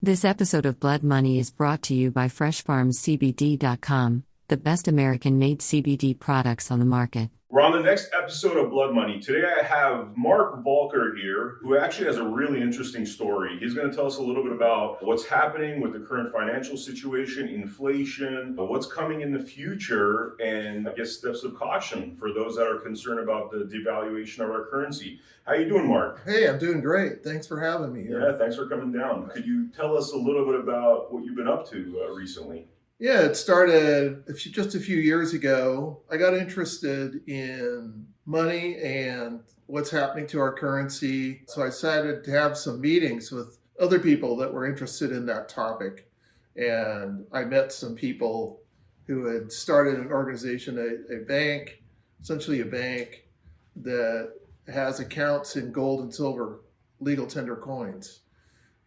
This episode of Blood Money is brought to you by FreshFarmsCBD.com, the best American-made CBD products on the market. We're on the next episode of Blood Money. Today I have Mark Voelker here, who actually has a really interesting story. He's going to tell us a little bit about what's happening with the current financial situation, inflation, what's coming in the future, and I guess steps of caution for those that are concerned about the devaluation of our currency. How you doing, Mark? Hey, I'm doing great. Thanks for having me here. Yeah, thanks for coming down. Could you tell us a little bit about what you've been up to recently? Yeah, it started just a few years ago. I got interested in money and what's happening to our currency. So I decided to have some meetings with other people that were interested in that topic. And I met some people who had started an organization, a bank, essentially a bank that has accounts in gold and silver legal tender coins.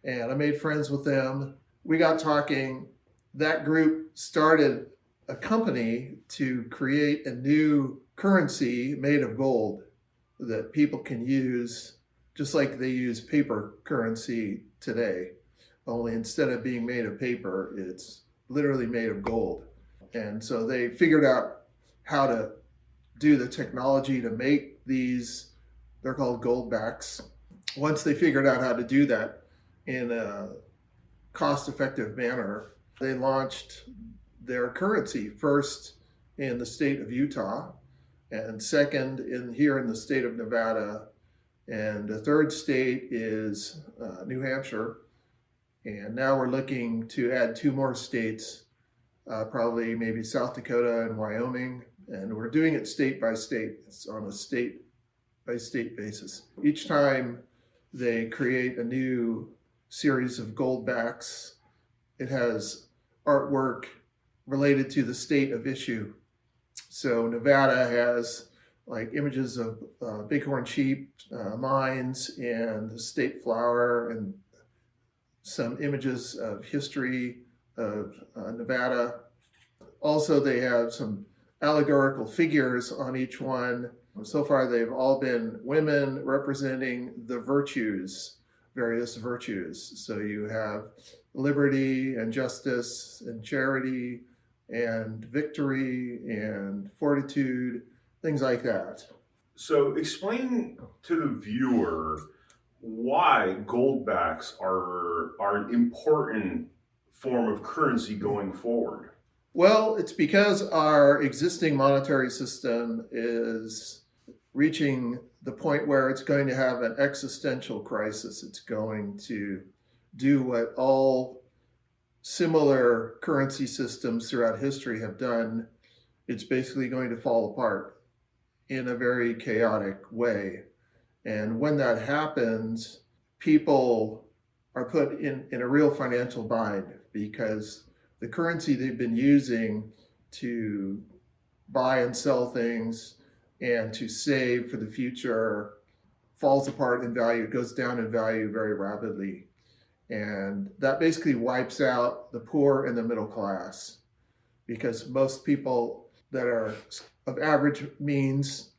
And I made friends with them. We got talking. That group started a company to create a new currency made of gold that people can use just like they use paper currency today. Only instead of being made of paper, it's literally made of gold. And so they figured out how to do the technology to make these, they're called Goldbacks. Once they figured out how to do that in a cost-effective manner, they launched their currency first in the state of Utah, and second here in the state of Nevada, and the third state is New Hampshire. And now we're looking to add two more states, probably maybe South Dakota and Wyoming, and we're doing it state by state. It's on a state by state basis. Each time they create a new series of Goldbacks, it has artwork related to the state of issue. So Nevada has like images of bighorn sheep, mines, and the state flower, and some images of history of Nevada. Also, they have some allegorical figures on each one. So far, they've all been women representing the virtues, various virtues. So you have liberty and justice and charity and victory and fortitude, things like that. So explain to the viewer why Goldbacks are an important form of currency going forward. Well, it's because our existing monetary system is reaching the point where it's going to have an existential crisis. It's going to do what all similar currency systems throughout history have done. It's basically going to fall apart in a very chaotic way. And when that happens, people are put in a real financial bind because the currency they've been using to buy and sell things and to save for the future falls apart in value. It goes down in value very rapidly. And that basically wipes out the poor and the middle class because most people that are of average means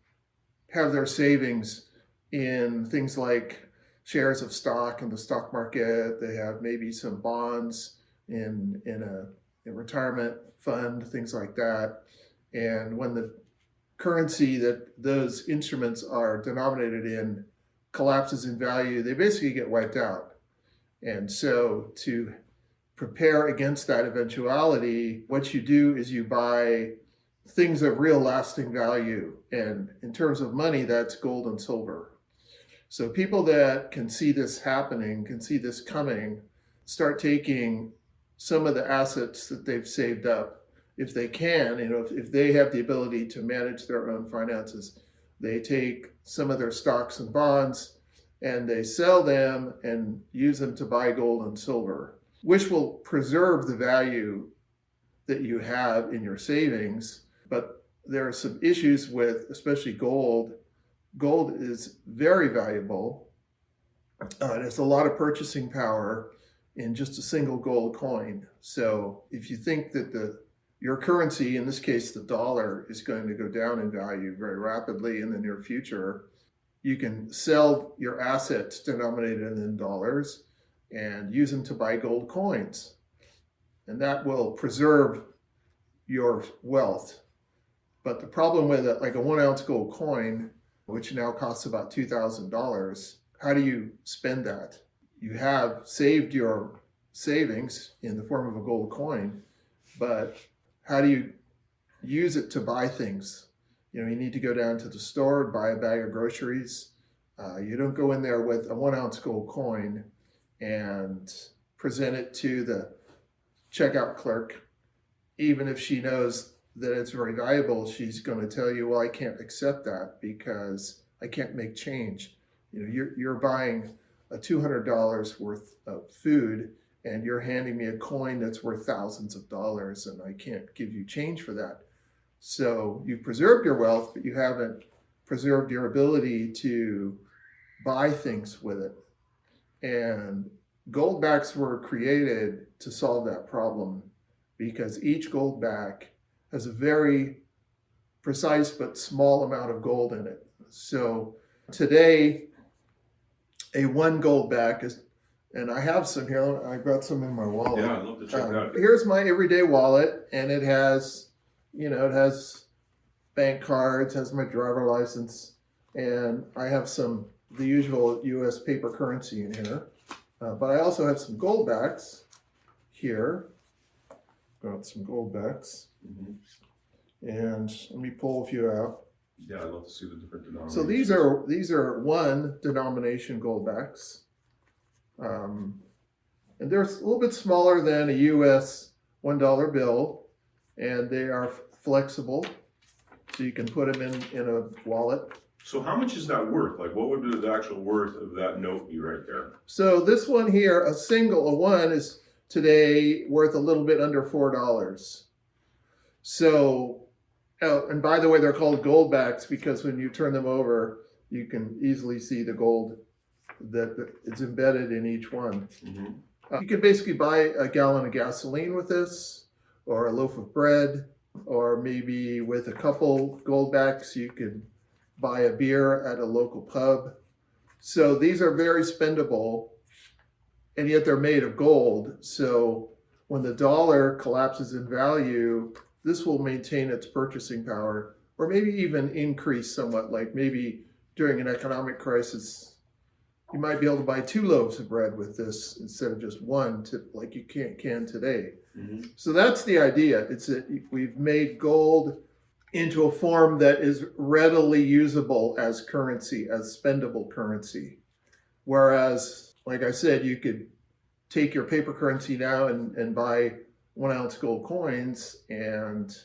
have their savings in things like shares of stock in the stock market. They have maybe some bonds in a retirement fund, things like that. And when the currency that those instruments are denominated in collapses in value, they basically get wiped out. And so to prepare against that eventuality, what you do is you buy things of real lasting value. And in terms of money, that's gold and silver. So people that can see this happening, can see this coming, start taking some of the assets that they've saved up. If they can, if they have the ability to manage their own finances, they take some of their stocks and bonds and they sell them and use them to buy gold and silver, which will preserve the value that you have in your savings. But there are some issues with, especially gold. Gold is very valuable. It has a lot of purchasing power in just a single gold coin. So if you think that your currency, in this case the dollar, is going to go down in value very rapidly in the near future, you can sell your assets denominated in dollars and use them to buy gold coins. And that will preserve your wealth. But the problem with it, like a 1 ounce gold coin, which now costs about $2,000, how do you spend that? You have saved your savings in the form of a gold coin, but how do you use it to buy things? You need to go down to the store and buy a bag of groceries. You don't go in there with a 1 ounce gold coin and present it to the checkout clerk. Even if she knows that it's very valuable, she's going to tell you, well, I can't accept that because I can't make change. You're buying a $200 worth of food and you're handing me a coin that's worth thousands of dollars, and I can't give you change for that. So you've preserved your wealth, but you haven't preserved your ability to buy things with it. And Goldbacks were created to solve that problem because each Goldback has a very precise but small amount of gold in it. So today, a 1 Goldback is, and I have some here. I got some in my wallet. Yeah, I'd love to check it out. Here's my everyday wallet, and it has, it has bank cards, has my driver license, and I have the usual U.S. paper currency in here. But I also have some Goldbacks here. Got some Goldbacks. Mm-hmm. And let me pull a few out. Yeah, I'd love to see the different denominations. So these are 1 denomination Goldbacks. And they're a little bit smaller than a U.S. $1 bill, and they are flexible, so you can put them in a wallet. So how much is that worth? Like, what would the actual worth of that note be right there? So this one here, a 1 is today worth a little bit under $4. So, and by the way, they're called Goldbacks because when you turn them over, you can easily see the gold that is embedded in each one. Mm-hmm. You can basically buy a gallon of gasoline with this, or a loaf of bread, or maybe with a couple Goldbacks, you could buy a beer at a local pub. So these are very spendable, and yet they're made of gold. So when the dollar collapses in value, this will maintain its purchasing power, or maybe even increase somewhat. Like maybe during an economic crisis, you might be able to buy 2 loaves of bread with this instead of just 1, like you can today. Mm-hmm. So that's the idea. It's that we've made gold into a form that is readily usable as currency, as spendable currency. Whereas, like I said, you could take your paper currency now and buy 1 ounce gold coins, and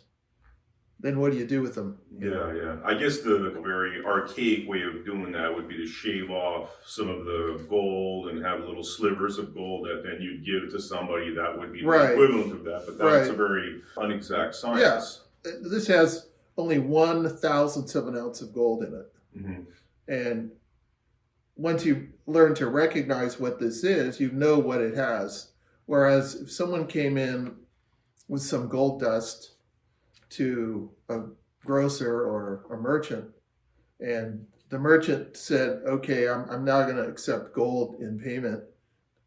then what do you do with them? Yeah. I guess the very archaic way of doing that would be to shave off some of the gold and have little slivers of gold that then you'd give to somebody that would be the equivalent of that. But that's a very unexact science. Yeah. This has only 1/1000th of an ounce of gold in it. Mm-hmm. And once you learn to recognize what this is, you know what it has. Whereas if someone came in with some gold dust to a grocer or a merchant, and the merchant said, okay, I'm now going to accept gold in payment,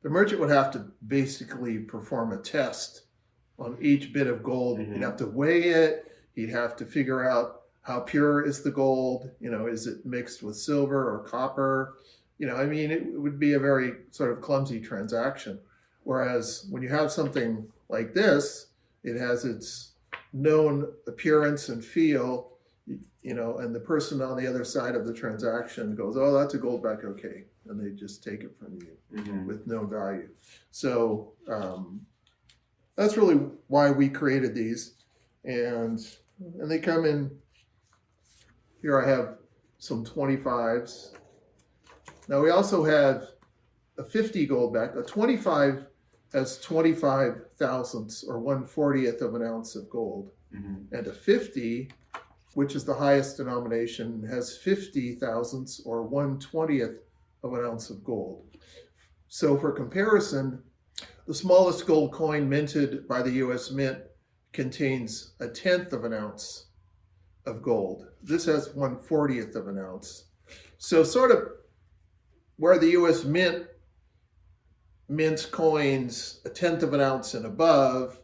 the merchant would have to basically perform a test on each bit of gold. Mm-hmm. He'd have to weigh it. He'd have to figure out how pure is the gold. Is it mixed with silver or copper? It would be a very sort of clumsy transaction. Whereas when you have something like this, it has its known appearance and feel, and the person on the other side of the transaction goes, oh, that's a Goldback, okay. And they just take it from you with known value. So that's really why we created these. And they come in, here I have some 25s. Now we also have a 50 Goldback. A 25 has 25 thousandths or 1/40th of an ounce of gold. Mm-hmm. And a 50, which is the highest denomination, has 50 thousandths or 1/20th of an ounce of gold. So for comparison, the smallest gold coin minted by the U.S. Mint contains 1/10 of an ounce of gold. This has 1/40th of an ounce. So sort of where the U.S. Mint mints coins a tenth of an ounce and above.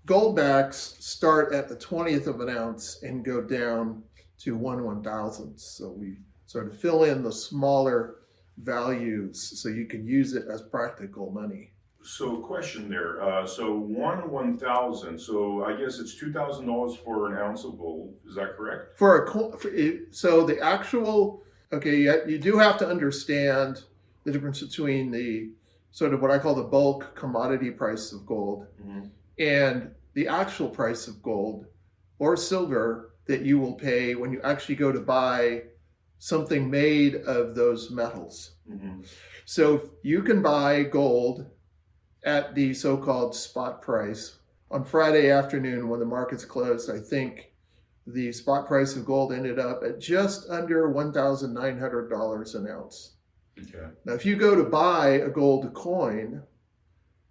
Goldbacks start at the 20th of an ounce and go down to 1/1000th. So we sort of fill in the smaller values so you can use it as practical money. So question there. So 1/1000. So I guess it's $2,000 for an ounce of gold. Is that correct? So the actual, okay, you do have to understand the difference between the sort of what I call the bulk commodity price of gold and the actual price of gold or silver that you will pay when you actually go to buy something made of those metals. So you can buy gold at the so-called spot price. On Friday afternoon when the markets closed, I think the spot price of gold ended up at just under $1,900 an ounce. Okay. Now, if you go to buy a gold coin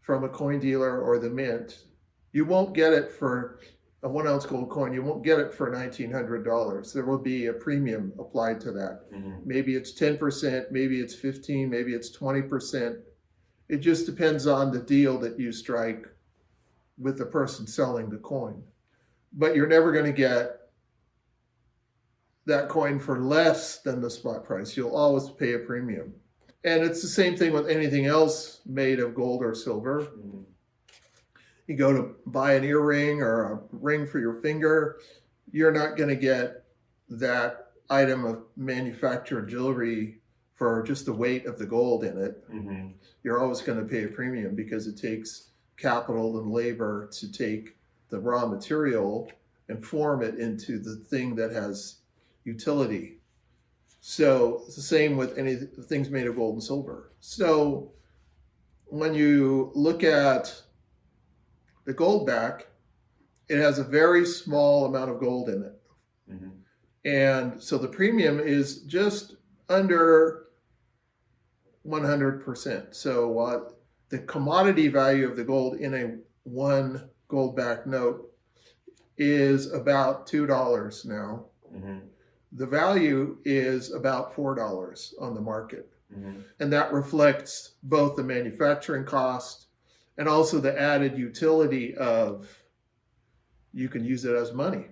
from a coin dealer or the mint, you won't get it for a 1 ounce gold coin. You won't get it for $1,900. There will be a premium applied to that. Maybe it's 10%, maybe it's 15%, maybe it's 20%. It just depends on the deal that you strike with the person selling the coin. But you're never going to get that coin for less than the spot price. You'll always pay a premium. And it's the same thing with anything else made of gold or silver. You go to buy an earring or a ring for your finger, you're not going to get that item of manufactured jewelry for just the weight of the gold in it. You're always going to pay a premium because it takes capital and labor to take the raw material and form it into the thing that has utility. So it's the same with any things made of gold and silver. So when you look at the Goldback, it has a very small amount of gold in it. And so the premium is just under 100%. So the commodity value of the gold in a one Goldback note is about $2 now. The value is about $4 on the market. And that reflects both the manufacturing cost and also the added utility of you can use it as money.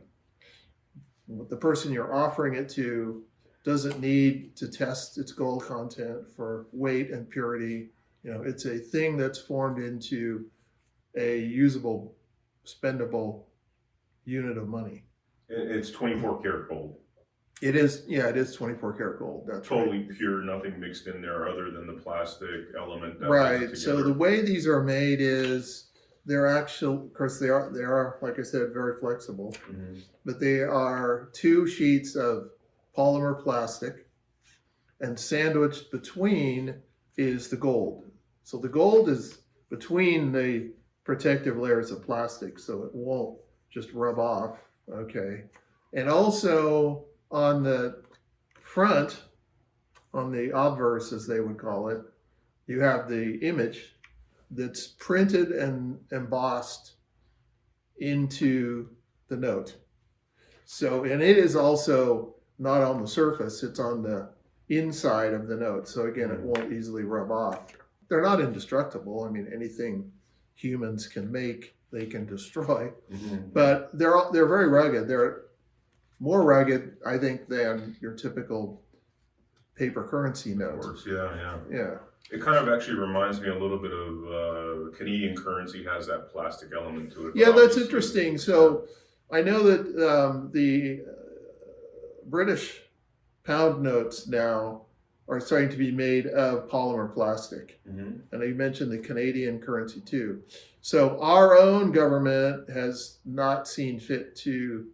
The person you're offering it to doesn't need to test its gold content for weight and purity. You know, it's a thing that's formed into a usable, spendable unit of money. It's 24 karat gold. It is, yeah, it is 24 karat gold. That's totally pure, nothing mixed in there other than the plastic element. Right. So the way these are made is they're actual, of course, they are, like I said, very flexible, but they are 2 sheets of polymer plastic, and sandwiched between is the gold. So the gold is between the protective layers of plastic, so it won't just rub off. Okay. And also on the front, on the obverse, as they would call it, you have the image that's printed and embossed into the note. So, and it is also not on the surface, it's on the inside of the note. So again, it won't easily rub off. They're not indestructible. I mean, anything humans can make, they can destroy. But they're very rugged. They're more rugged, I think, than your typical paper currency note. Of course, yeah. Yeah. It kind of actually reminds me a little bit of Canadian currency has that plastic element to it. Yeah, that's interesting. So I know that the British pound notes now are starting to be made of polymer plastic. And you mentioned the Canadian currency too. So our own government has not seen fit to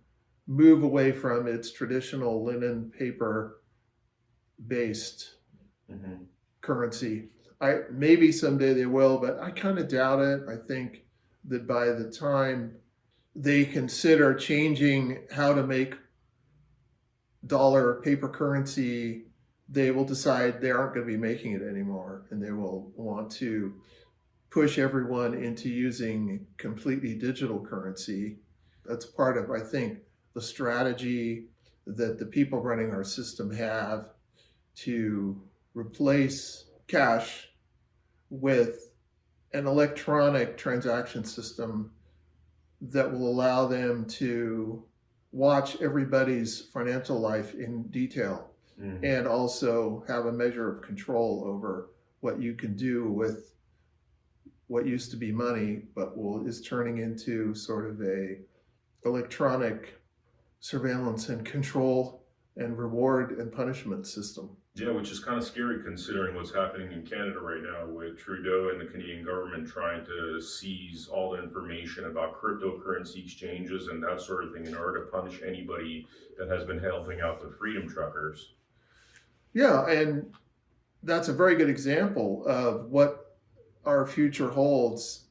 move away from its traditional linen paper based currency. Maybe someday they will, but I kind of doubt it. I think that by the time they consider changing how to make dollar paper currency, they will decide they aren't going to be making it anymore, and they will want to push everyone into using completely digital currency. That's part of, I think, the strategy that the people running our system have to replace cash with an electronic transaction system that will allow them to watch everybody's financial life in detail and also have a measure of control over what you can do with what used to be money, but is turning into sort of a electronic surveillance and control and reward and punishment system. Yeah, which is kind of scary considering what's happening in Canada right now with Trudeau and the Canadian government trying to seize all the information about cryptocurrency exchanges and that sort of thing in order to punish anybody that has been helping out the Freedom Truckers. Yeah, and that's a very good example of what our future holds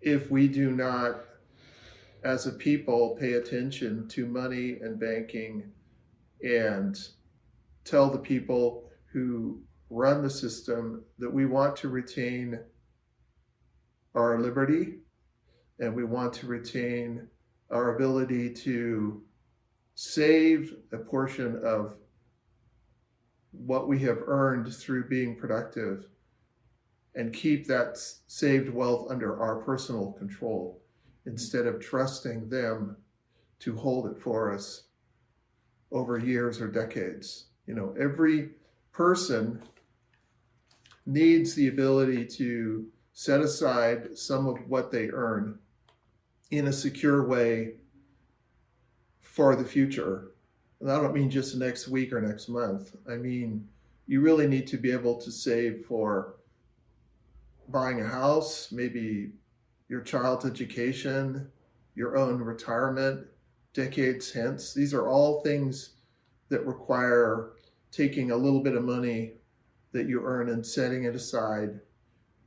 if we do not, as a people, pay attention to money and banking and tell the people who run the system that we want to retain our liberty and we want to retain our ability to save a portion of what we have earned through being productive and keep that saved wealth under our personal control instead of trusting them to hold it for us over years or decades. You know, every person needs the ability to set aside some of what they earn in a secure way for the future. And I don't mean just next week or next month. I mean, you really need to be able to save for buying a house, maybe your child's education, your own retirement, decades hence. These are all things that require taking a little bit of money that you earn and setting it aside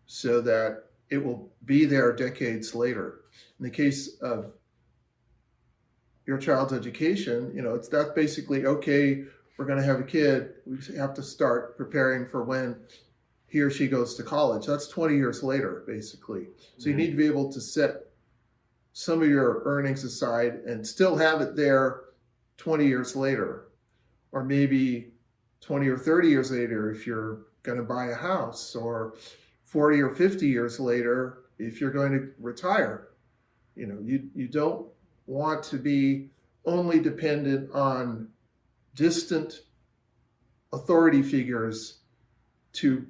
so that it will be there decades later. In the case of your child's education, you know, that's basically, okay, we're going to have a kid. We have to start preparing for when he or she goes to college. That's 20 years later, basically. So you need to be able to set some of your earnings aside and still have it there 20 years later, or maybe 20 or 30 years later if you're going to buy a house, or 40 or 50 years later if you're going to retire. You know, you don't want to be only dependent on distant authority figures to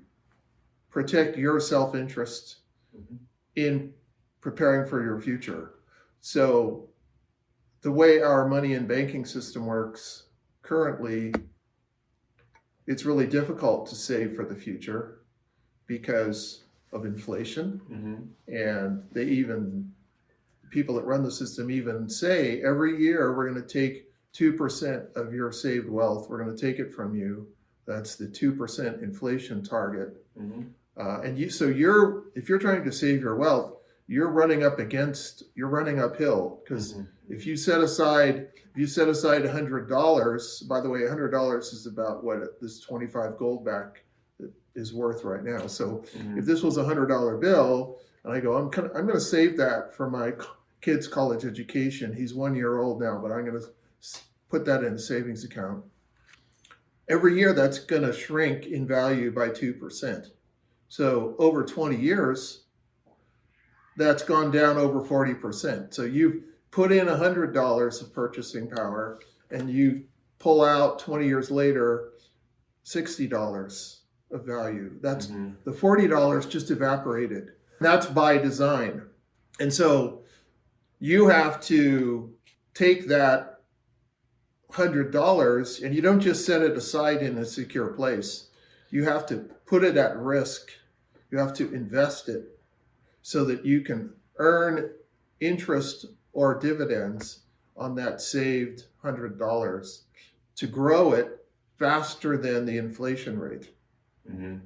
protect your self-interest in preparing for your future. So the way our money and banking system works currently, it's really difficult to save for the future because of inflation. And people that run the system even say every year we're going to take 2% of your saved wealth. We're going to take it from you. That's the 2% inflation target. If you're trying to save your wealth, you're running uphill, because if you set aside $100, by the way, $100 is about what this 25 Goldback is worth right now. So if this was a $100 bill, and I go, I'm going to save that for my kid's college education. He's 1 year old now, but I'm going to put that in a savings account. Every year, that's going to shrink in value by 2%. So over 20 years, that's gone down over 40%. So you put in $100 of purchasing power, and you pull out 20 years later $60 of value. That's the $40 just evaporated. That's by design. And so you have to take that $100, and you don't just set it aside in a secure place. You have to put it at risk. You have to invest it so that you can earn interest or dividends on that saved $100 to grow it faster than the inflation rate.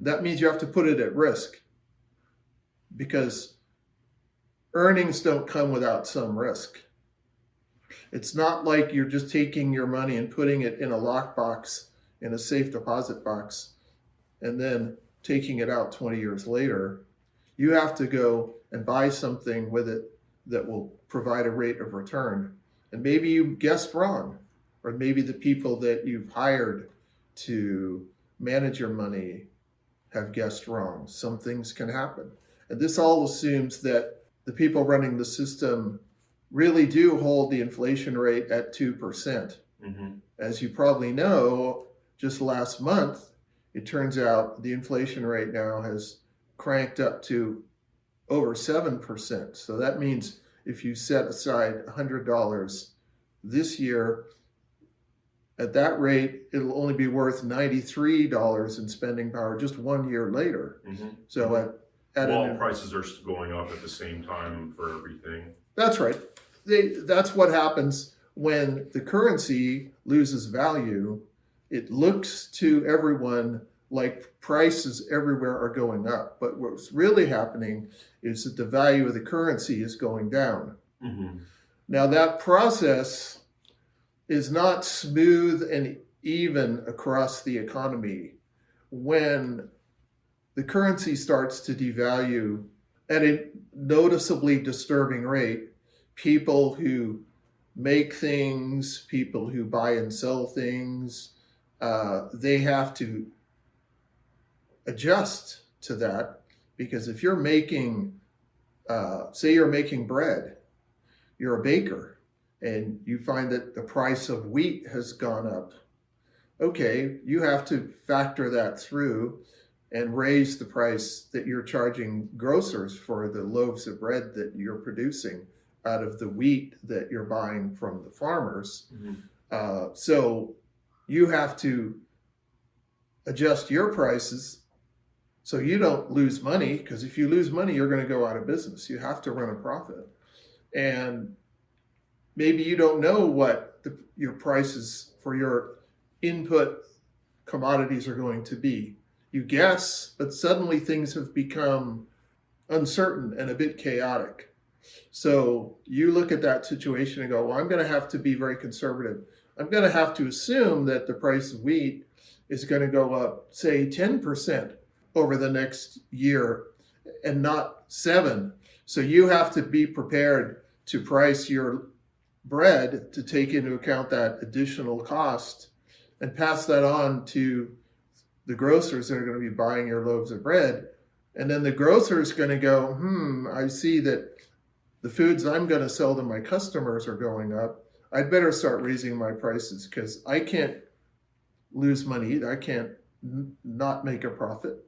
That means you have to put it at risk, because earnings don't come without some risk. It's not like you're just taking your money and putting it in a lockbox, in a safe deposit box, and then taking it out 20 years later. You have to go and buy something with it that will provide a rate of return. And maybe you guessed wrong, or maybe the people that you've hired to manage your money have guessed wrong. Some things can happen. And this all assumes that the people running the system really do hold the inflation rate at 2%. Mm-hmm. As you probably know, just last month, it turns out the inflation rate now has cranked up to over 7%. So that means if you set aside $100 this year, at that rate, it'll only be worth $93 in spending power just 1 year later. Mm-hmm. So while prices are going up at the same time for everything. That's right. That's what happens when the currency loses value. It looks to everyone like prices everywhere are going up. But what's really happening is that the value of the currency is going down. Mm-hmm. Now, that process is not smooth and even across the economy. When the currency starts to devalue at a noticeably disturbing rate, people who make things, people who buy and sell things, they have to adjust to that, because if you're making, say you're making bread, you're a baker, and you find that the price of wheat has gone up, okay, you have to factor that through and raise the price that you're charging grocers for the loaves of bread that you're producing out of the wheat that you're buying from the farmers. Mm-hmm. So you have to adjust your prices so you don't lose money, because if you lose money, you're going to go out of business. You have to run a profit. And maybe you don't know what your prices for your input commodities are going to be. You guess, but suddenly things have become uncertain and a bit chaotic. So you look at that situation and go, well, I'm going to have to be very conservative. I'm going to have to assume that the price of wheat is going to go up, say, 10% over the next year and not 7%. So you have to be prepared to price your bread to take into account that additional cost and pass that on to the grocers that are going to be buying your loaves of bread. And then the grocer is going to go, I see that the foods I'm going to sell to my customers are going up. I'd better start raising my prices because I can't lose money. I can't not make a profit,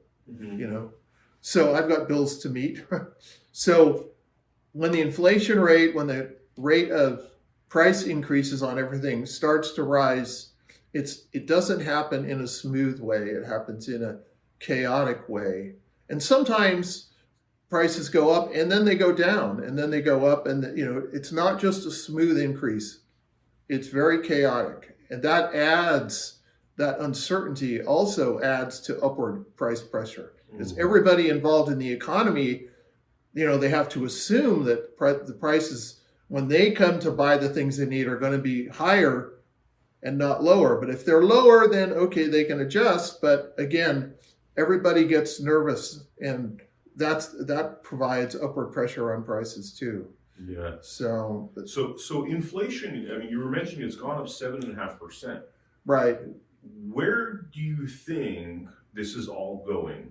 So I've got bills to meet. So when the inflation rate, when the rate of price increases on everything starts to rise, it doesn't happen in a smooth way. It happens in a chaotic way. And sometimes prices go up and then they go down and then they go up, and it's not just a smooth increase. It's very chaotic. And that uncertainty also adds to upward price pressure. Because everybody involved in the economy, they have to assume that the prices, when they come to buy the things they need, are going to be higher and not lower. But if they're lower, then okay, they can adjust. But again, everybody gets nervous, and that provides upward pressure on prices too. Yeah. So inflation, I mean, you were mentioning it's gone up 7.5%. Right. Where do you think this is all going?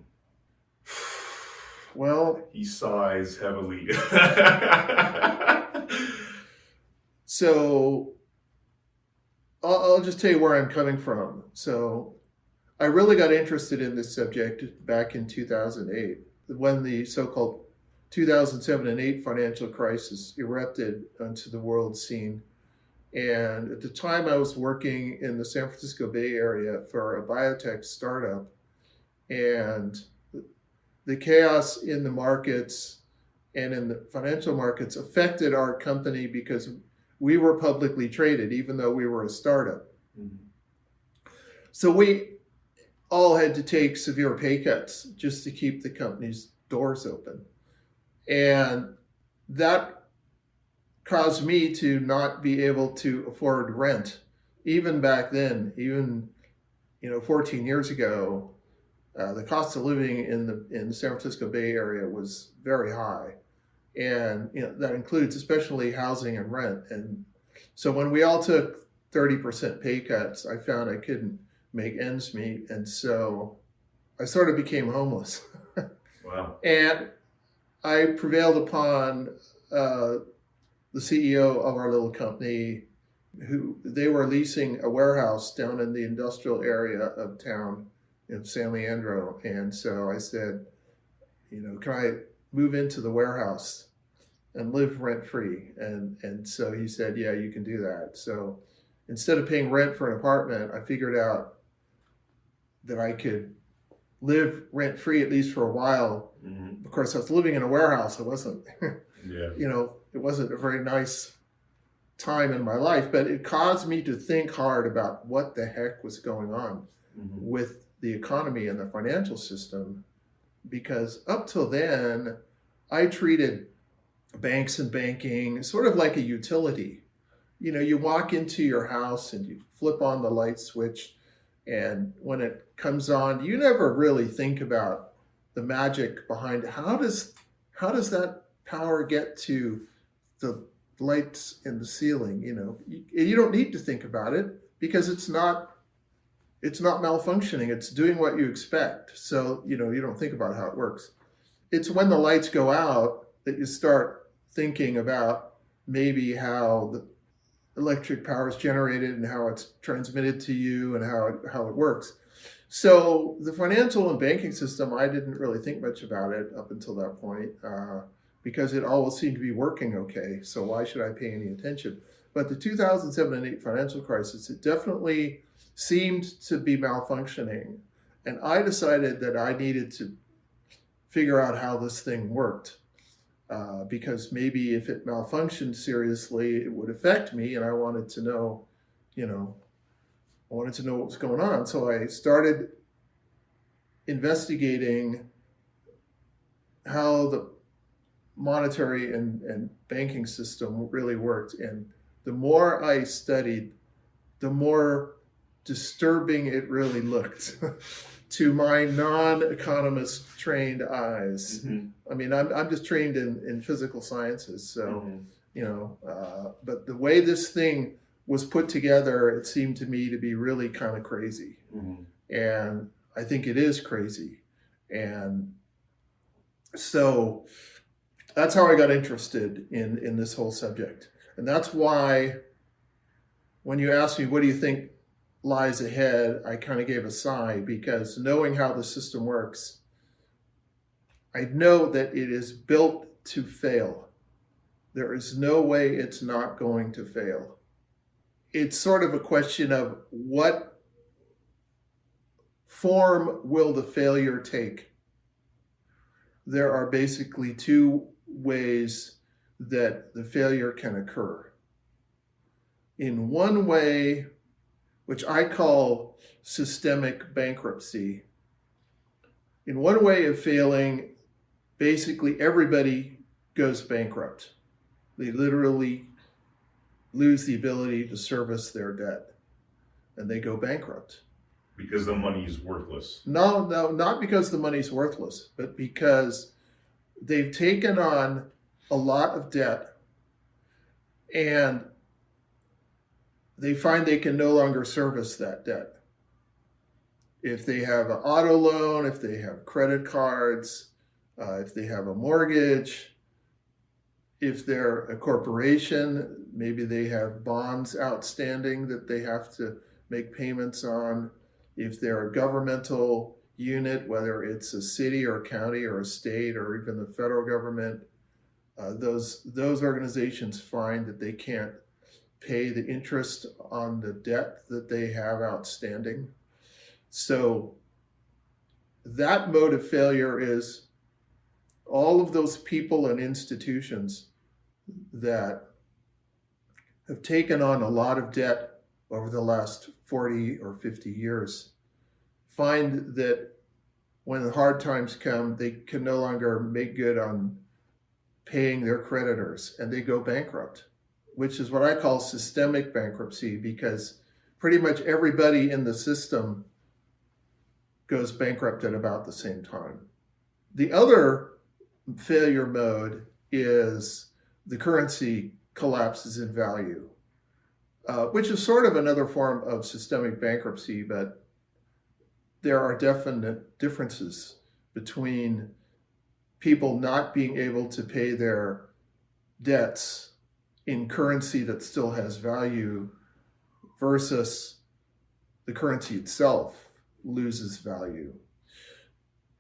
Well, he sighs heavily. So I'll just tell you where I'm coming from. So I really got interested in this subject back in 2008, when the so-called 2007 and 8 financial crisis erupted onto the world scene. And at the time I was working in the San Francisco Bay Area for a biotech startup, and the chaos in the markets and in the financial markets affected our company because we were publicly traded, even though we were a startup. Mm-hmm. So we all had to take severe pay cuts just to keep the company's doors open. And that caused me to not be able to afford rent. Even back then, 14 years ago, the cost of living in the San Francisco Bay Area was very high. And that includes especially housing and rent. And so when we all took 30% pay cuts, I found I couldn't make ends meet. And so I sort of became homeless. Wow. And I prevailed upon the CEO of our little company, who they were leasing a warehouse down in the industrial area of town in San Leandro. And so I said, can I move into the warehouse and live rent free? And so he said, yeah, you can do that. So instead of paying rent for an apartment, I figured out that I could live rent free, at least for a while. Mm-hmm. Of course, I was living in a warehouse. It wasn't, Yeah. it wasn't a very nice time in my life, but it caused me to think hard about what the heck was going on with the economy and the financial system. Because up till then, I treated banks and banking sort of like a utility. You walk into your house and you flip on the light switch, and when it comes on, you never really think about the magic behind it. How does that power get to the lights in the ceiling? You don't need to think about it because it's not malfunctioning. It's doing what you expect. So, you don't think about how it works. It's when the lights go out that you start thinking about maybe how the electric power is generated and how it's transmitted to you and how it works. So the financial and banking system, I didn't really think much about it up until that point because it always seemed to be working okay. So why should I pay any attention? But the 2007 and 8 financial crisis, it definitely seemed to be malfunctioning. And I decided that I needed to figure out how this thing worked because maybe if it malfunctioned seriously, it would affect me. And I wanted to know, what was going on. So I started investigating how the monetary and banking system really worked. And the more I studied, the more disturbing it really looked to my non-economist trained eyes. Mm-hmm. I mean, I'm just trained in physical sciences, so but the way this thing was put together, it seemed to me to be really kind of crazy. Mm-hmm. And I think it is crazy. And so that's how I got interested in this whole subject. And that's why when you asked me, what do you think lies ahead, I kind of gave a sigh, because knowing how the system works, I know that it is built to fail. There is no way it's not going to fail. It's sort of a question of what form will the failure take? There are basically two ways that the failure can occur. In one way, which I call systemic bankruptcy, in one way of failing, basically everybody goes bankrupt. They literally lose the ability to service their debt, and they go bankrupt. Because the money is worthless. No, not because the money's worthless, but because they've taken on a lot of debt and they find they can no longer service that debt. If they have an auto loan, if they have credit cards, if they have a mortgage, if they're a corporation, maybe they have bonds outstanding that they have to make payments on. If they're a governmental unit, whether it's a city or a county or a state or even the federal government, those organizations find that they can't pay the interest on the debt that they have outstanding. So that mode of failure is all of those people and institutions that have taken on a lot of debt over the last 40 or 50 years find that when the hard times come, they can no longer make good on paying their creditors and they go bankrupt, which is what I call systemic bankruptcy, because pretty much everybody in the system goes bankrupt at about the same time. The other failure mode is the currency collapses in value, which is sort of another form of systemic bankruptcy, but there are definite differences between people not being able to pay their debts in currency that still has value versus the currency itself loses value.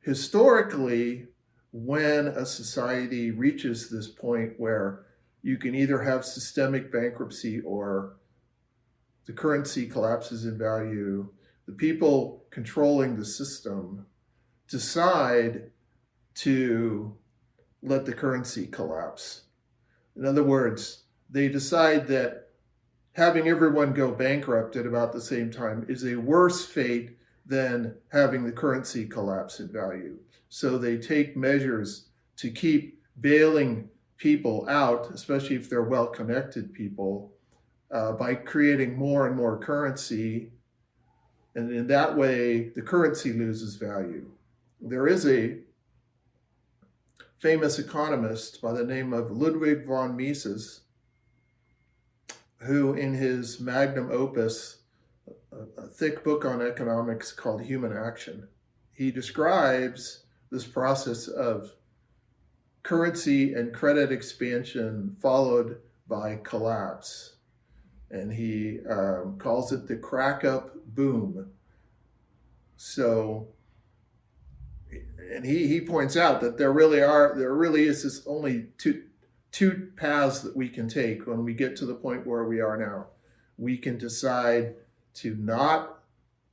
Historically, when a society reaches this point where you can either have systemic bankruptcy or the currency collapses in value, the people controlling the system decide to let the currency collapse. In other words, they decide that having everyone go bankrupt at about the same time is a worse fate than having the currency collapse in value. So they take measures to keep bailing people out, especially if they're well-connected people, by creating more and more currency. And in that way, the currency loses value. There is a famous economist by the name of Ludwig von Mises, who in his magnum opus, a thick book on economics called Human Action, he describes this process of currency and credit expansion followed by collapse. And he calls it the crack up boom. So, and he points out that there really is this only two paths that we can take when we get to the point where we are now. We can decide to not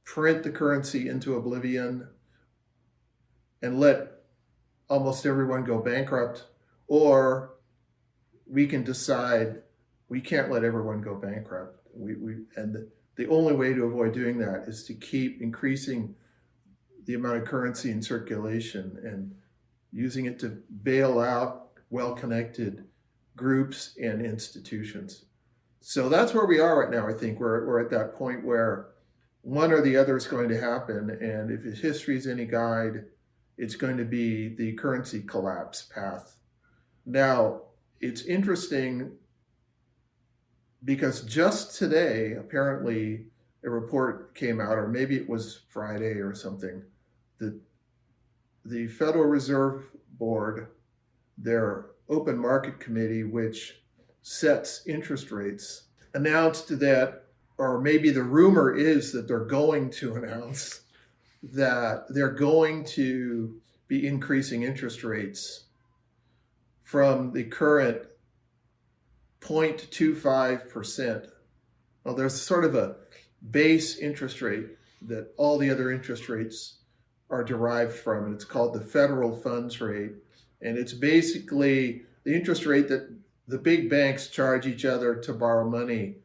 print the currency into oblivion and let almost everyone go bankrupt, or we can decide we can't let everyone go bankrupt. The only way to avoid doing that is to keep increasing the amount of currency in circulation and using it to bail out well-connected groups and institutions. So that's where we are right now. I think we're at that point where one or the other is going to happen, and if history is any guide, it's going to be the currency collapse path. Now, it's interesting because just today, apparently, a report came out, or maybe it was Friday or something, that the Federal Reserve Board, their open market committee, which sets interest rates, announced that, or maybe the rumor is that they're going to announce that they're going to be increasing interest rates from the current 0.25%. Well, there's sort of a base interest rate that all the other interest rates are derived from, and it's called the federal funds rate. And it's basically the interest rate that the big banks charge each other to borrow money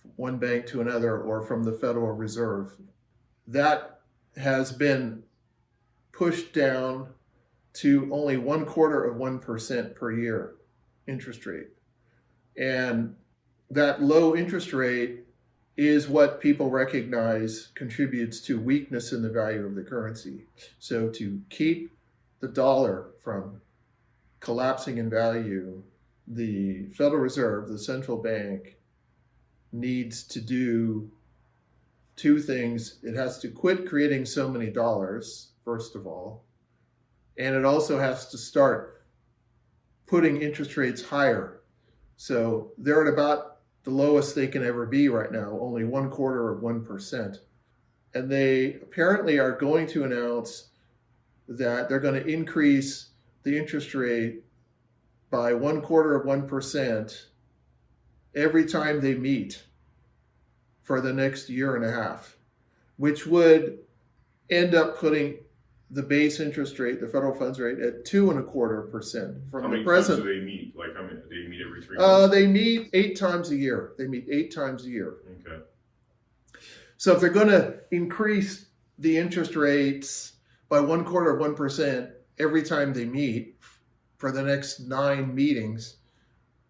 from one bank to another or from the Federal Reserve. That has been pushed down to only 0.25% per year interest rate. And that low interest rate is what people recognize contributes to weakness in the value of the currency. So to keep the dollar from collapsing in value, the Federal Reserve, the central bank, needs to do two things. It has to quit creating so many dollars, first of all, and it also has to start putting interest rates higher. So they're at about the lowest they can ever be right now, only 0.25%. And they apparently are going to announce that they're going to increase the interest rate by 0.25% every time they meet for the next year and a half, which would end up putting the base interest rate, the federal funds rate, at 2.25% from How many the present. times do they meet? Like, how many? They meet every 3 months? They meet 8 times a year. They meet 8 times a year. Okay. So if they're going to increase the interest rates by 0.25% every time they meet for the next 9 meetings,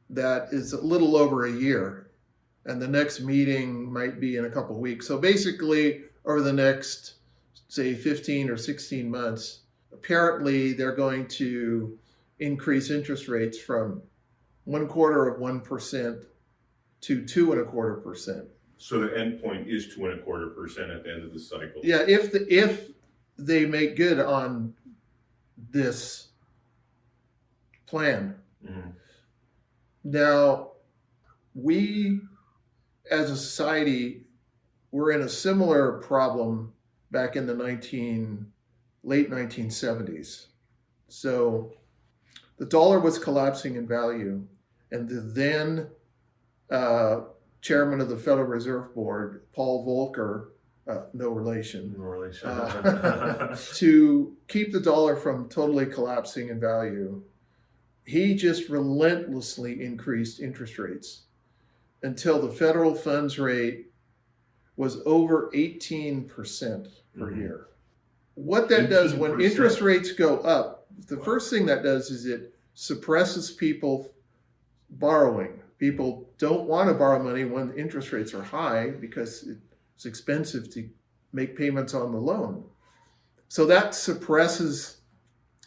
that is a little over a year. And the next meeting might be in a couple of weeks. So basically, over the next, say, 15 or 16 months, apparently they're going to increase interest rates from 0.25% to 2.25%. So the end point is 2.25% at the end of the cycle. Yeah, if they make good on this plan. Mhm. Now, we as a society were in a similar problem back in the late 1970s. So the dollar was collapsing in value, and the then chairman of the Federal Reserve Board, Paul Volcker, no relation, to keep the dollar from totally collapsing in value, he just relentlessly increased interest rates until the federal funds rate was over 18% per year. What that does when 18%. interest rates go up, the first thing that does is it suppresses people borrowing. People don't want to borrow money when interest rates are high because it's expensive to make payments on the loan. So that suppresses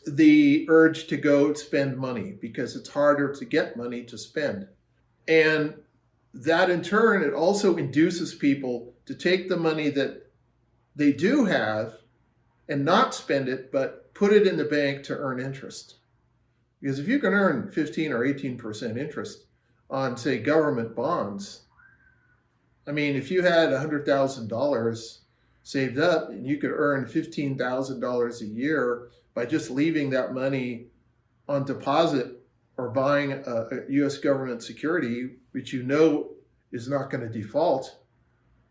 the urge to go spend money because it's harder to get money to spend. And that in turn, it also induces people to take the money that they do have and not spend it, but put it in the bank to earn interest. Because if you can earn 15 or 18% interest on, say, government bonds, I mean, if you had $100,000 saved up and you could earn $15,000 a year by just leaving that money on deposit or buying a U.S. government security, which you know is not going to default,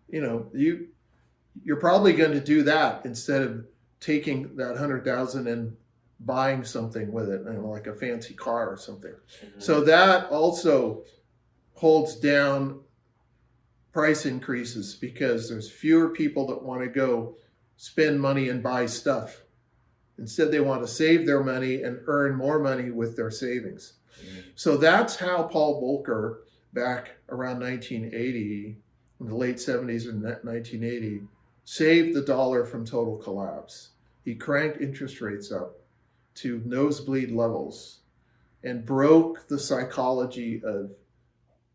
you're probably going to do that instead of taking that $100,000 and buying something with it, like a fancy car or something. Mm-hmm. So that also holds down price increases because there's fewer people that want to go spend money and buy stuff. Instead, they want to save their money and earn more money with their savings. Mm-hmm. So that's how Paul Volcker, back around 1980, in the late 70s and 1980, saved the dollar from total collapse. He cranked interest rates up to nosebleed levels and broke the psychology of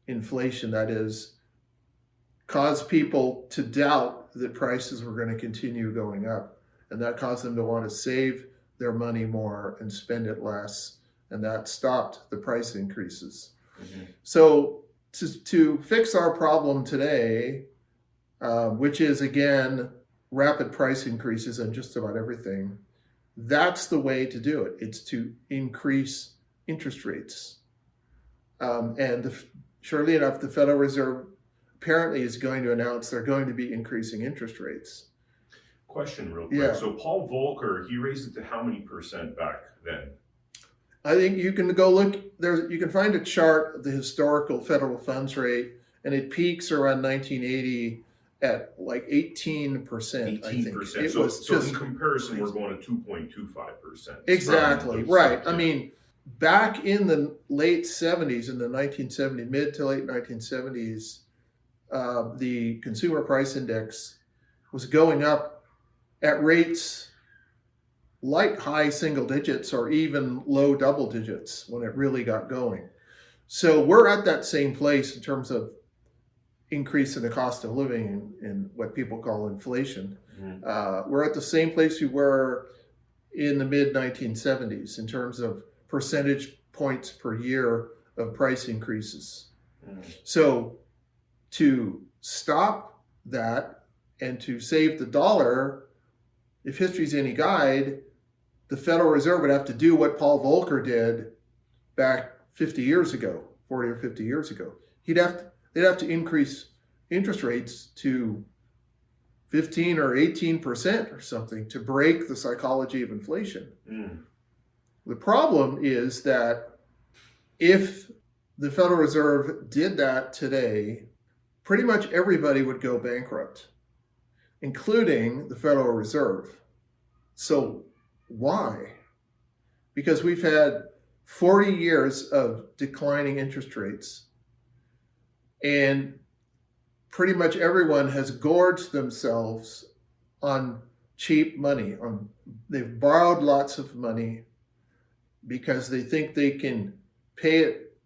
inflation, that is, caused people to doubt that prices were going to continue going up. And that caused them to want to save their money more and spend it less. And that stopped the price increases. Mm-hmm. So to fix our problem today, which is, again, rapid price increases on just about everything, that's the way to do it. It's to increase interest rates. Surely enough, the Federal Reserve apparently is going to announce they're going to be increasing interest rates. Question real quick. Yeah. So Paul Volcker, he raised it to how many percent back then? I think you can go look there. You can find a chart of the historical federal funds rate, and it peaks around 1980 at like 18%. 18%. So in comparison, we're going to 2.25%. Exactly right. I mean, back in the late 70s, in the 1970s, mid to late 1970s, the consumer price index was going up at rates like high single digits or even low double digits when it really got going. So we're at that same place in terms of increase in the cost of living in what people call inflation. Mm-hmm. We're at the same place we were in the mid 1970s in terms of percentage points per year of price increases. Mm-hmm. So to stop that and to save the dollar, if history's any guide, the Federal Reserve would have to do what Paul Volcker did back 50 years ago, 40 or 50 years ago. They'd have to increase interest rates to 15 or 18% or something to break the psychology of inflation. Mm. The problem is that if the Federal Reserve did that today, pretty much everybody would go bankrupt, including the Federal Reserve. So why? Because we've had 40 years of declining interest rates, and pretty much everyone has gorged themselves on cheap money. They've borrowed lots of money because they think they can pay it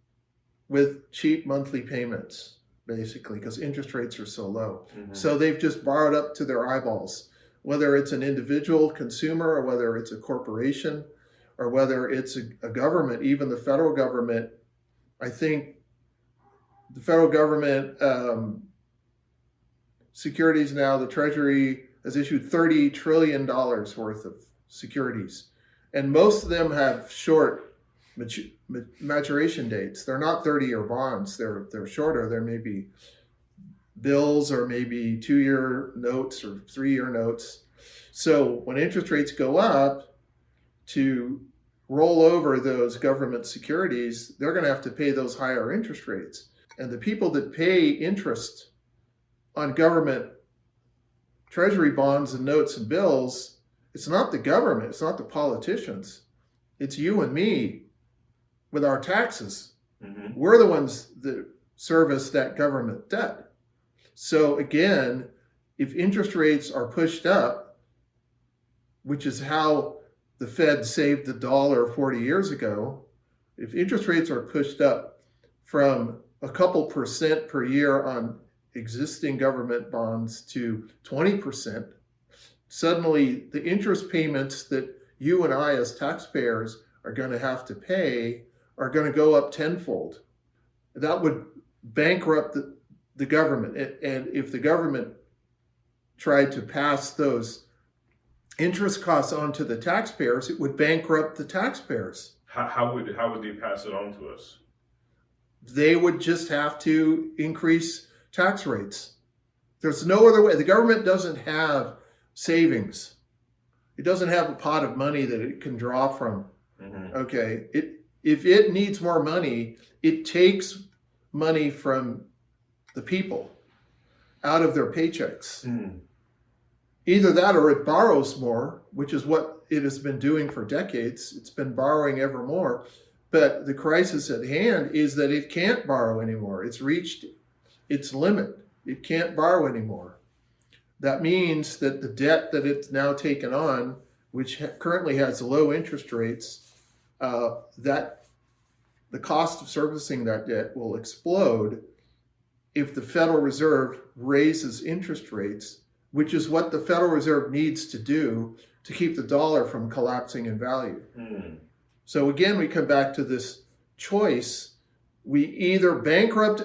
with cheap monthly payments. basically, because interest rates are so low. Mm-hmm. So they've just borrowed up to their eyeballs, whether it's an individual consumer or whether it's a corporation or whether it's a government, even the federal government. I think the federal government securities now, the Treasury has issued $30 trillion worth of securities. And most of them have short maturation dates. They're not 30-year bonds. They're shorter. There may be bills or maybe 2-year notes or 3-year notes. So when interest rates go up, to roll over those government securities, they're going to have to pay those higher interest rates. And the people that pay interest on government treasury bonds and notes and bills, it's not the government, it's not the politicians, it's you and me with our taxes. Mm-hmm. We're the ones that service that government debt. So again, if interest rates are pushed up, which is how the Fed saved the dollar 40 years ago, if interest rates are pushed up from a couple percent per year on existing government bonds to 20%, suddenly the interest payments that you and I as taxpayers are going to have to pay are going to go up tenfold. That would bankrupt the government. And if the government tried to pass those interest costs on to the taxpayers, it would bankrupt the taxpayers. How would they pass it on to us? They would just have to increase tax rates. There's no other way. The government doesn't have savings. It doesn't have a pot of money that it can draw from. Mm-hmm. Okay. If it needs more money, it takes money from the people out of their paychecks. Mm. Either that or it borrows more, which is what it has been doing for decades. It's been borrowing ever more. But the crisis at hand is that it can't borrow anymore. It's reached its limit. It can't borrow anymore. That means that the debt that it's now taken on, which currently has low interest rates, that the cost of servicing that debt will explode if the Federal Reserve raises interest rates, which is what the Federal Reserve needs to do to keep the dollar from collapsing in value. Mm. So again, we come back to this choice. We either bankrupt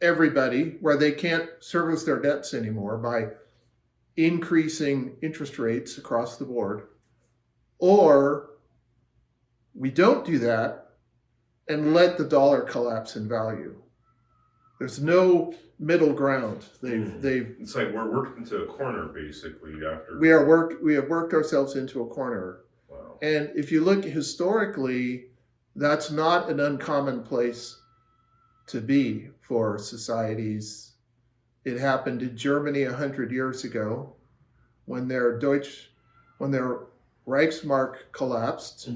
everybody where they can't service their debts anymore by increasing interest rates across the board, or we don't do that and let the dollar collapse in value. There's no middle ground. It's like we're worked into a corner basically after. We have worked ourselves into a corner. Wow. And if you look historically, that's not an uncommon place to be for societies. It happened in Germany 100 years ago when their Reichsmark collapsed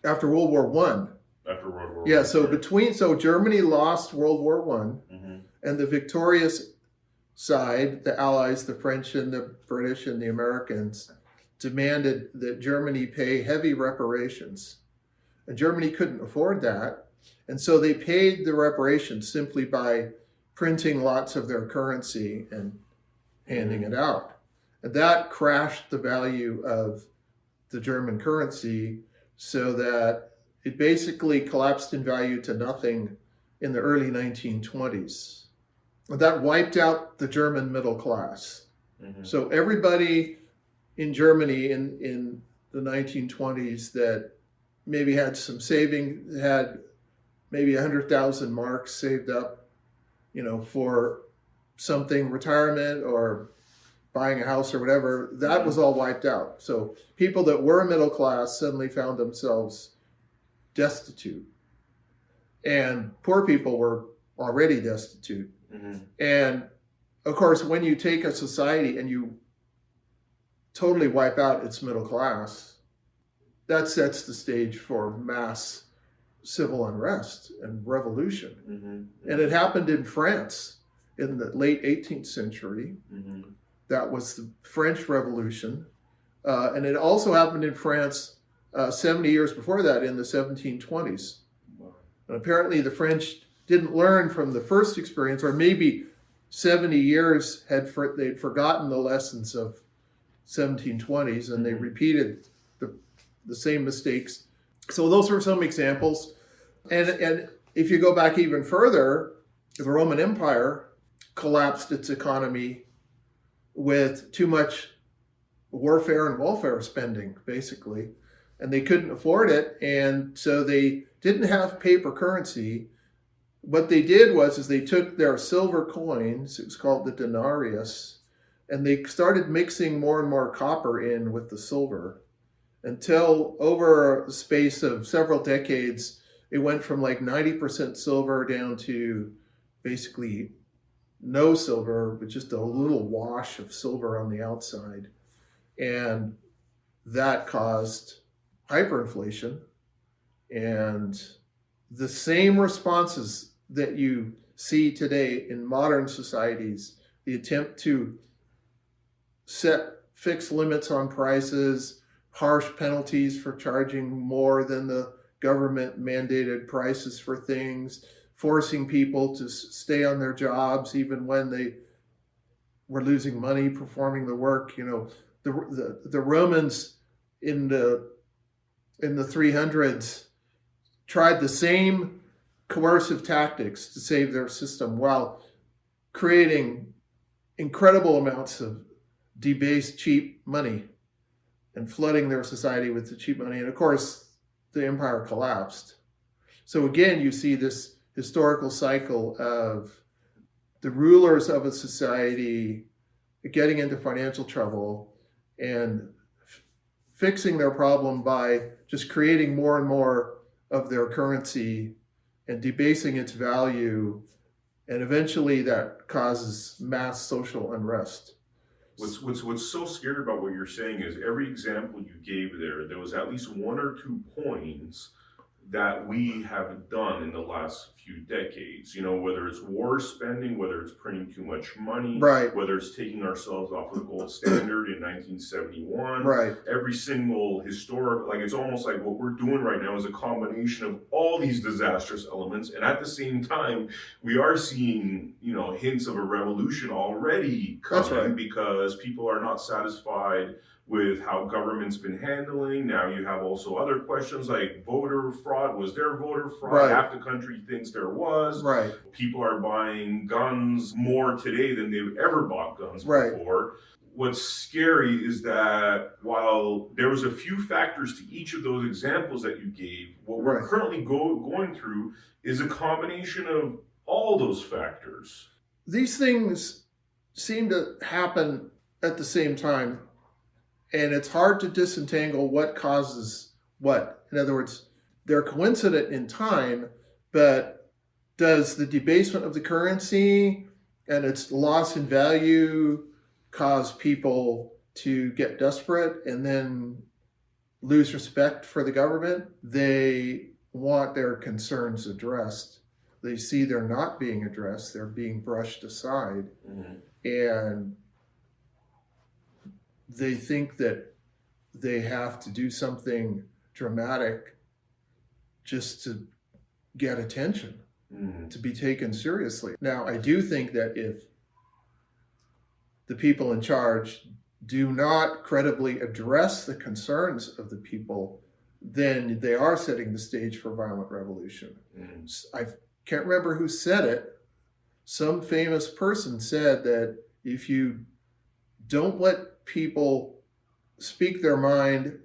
after World War I. After World War Yeah, I. so Germany lost World War I, and the victorious side, the Allies, the French and the British and the Americans, demanded that Germany pay heavy reparations. And Germany couldn't afford that. And so they paid the reparations simply by printing lots of their currency and handing it out. And that crashed the value of the German currency so that it basically collapsed in value to nothing in the early 1920s. And that wiped out the German middle class. So everybody in Germany in the 1920s that maybe had some saving, had maybe 100,000 marks saved up, for something, retirement or buying a house or whatever, that was all wiped out. So people that were middle class suddenly found themselves destitute. And poor people were already destitute. And of course, when you take a society and you totally wipe out its middle class, that sets the stage for mass civil unrest and revolution. And it happened in France in the late 18th century. That was the French Revolution. And it also happened in France 70 years before that in the 1720s. And apparently the French didn't learn from the first experience, or maybe 70 years they'd forgotten the lessons of 1720s and they repeated the same mistakes. So those are some examples. And if you go back even further, the Roman Empire collapsed its economy with too much warfare and welfare spending, basically. And they couldn't afford it. And so they didn't have paper currency. What they did was they took their silver coins, it was called the denarius, and they started mixing more and more copper in with the silver until over a space of several decades, it went from like 90% silver down to basically no silver, but just a little wash of silver on the outside. And that caused hyperinflation. And the same responses that you see today in modern societies, the attempt to set fixed limits on prices, harsh penalties for charging more than the government mandated prices for things, forcing people to stay on their jobs even when they were losing money performing the work. The Romans in the 300s tried the same coercive tactics to save their system while creating incredible amounts of debased cheap money and flooding their society with the cheap money. And of course, the empire collapsed. So again, you see this historical cycle of the rulers of a society getting into financial trouble and fixing their problem by just creating more and more of their currency and debasing its value. And eventually that causes mass social unrest. What's so scary about what you're saying is every example you gave there was at least one or two points that we have done in the last few decades. Whether it's war spending, whether it's printing too much money, right, whether it's taking ourselves off the gold standard in 1971, right. Every single historic, it's almost like what we're doing right now is a combination of all these disastrous elements. And at the same time, we are seeing, hints of a revolution already coming. That's right. Because people are not satisfied with how government's been handling. Now you have also other questions like voter fraud. Was there voter fraud? Right. Half the country thinks there was. Right. People are buying guns more today than they've ever bought guns right. before. What's scary is that while there was a few factors to each of those examples that you gave, what we're right. currently going through is a combination of all those factors. These things seem to happen at the same time. And it's hard to disentangle what causes what. In other words, they're coincident in time, but does the debasement of the currency and its loss in value cause people to get desperate and then lose respect for the government? They want their concerns addressed. They see they're not being addressed, they're being brushed aside. Mm-hmm. And they think that they have to do something dramatic just to get attention, to be taken seriously. Now, I do think that if the people in charge do not credibly address the concerns of the people, then they are setting the stage for violent revolution. I can't remember who said it. Some famous person said that if you don't let people speak their mind,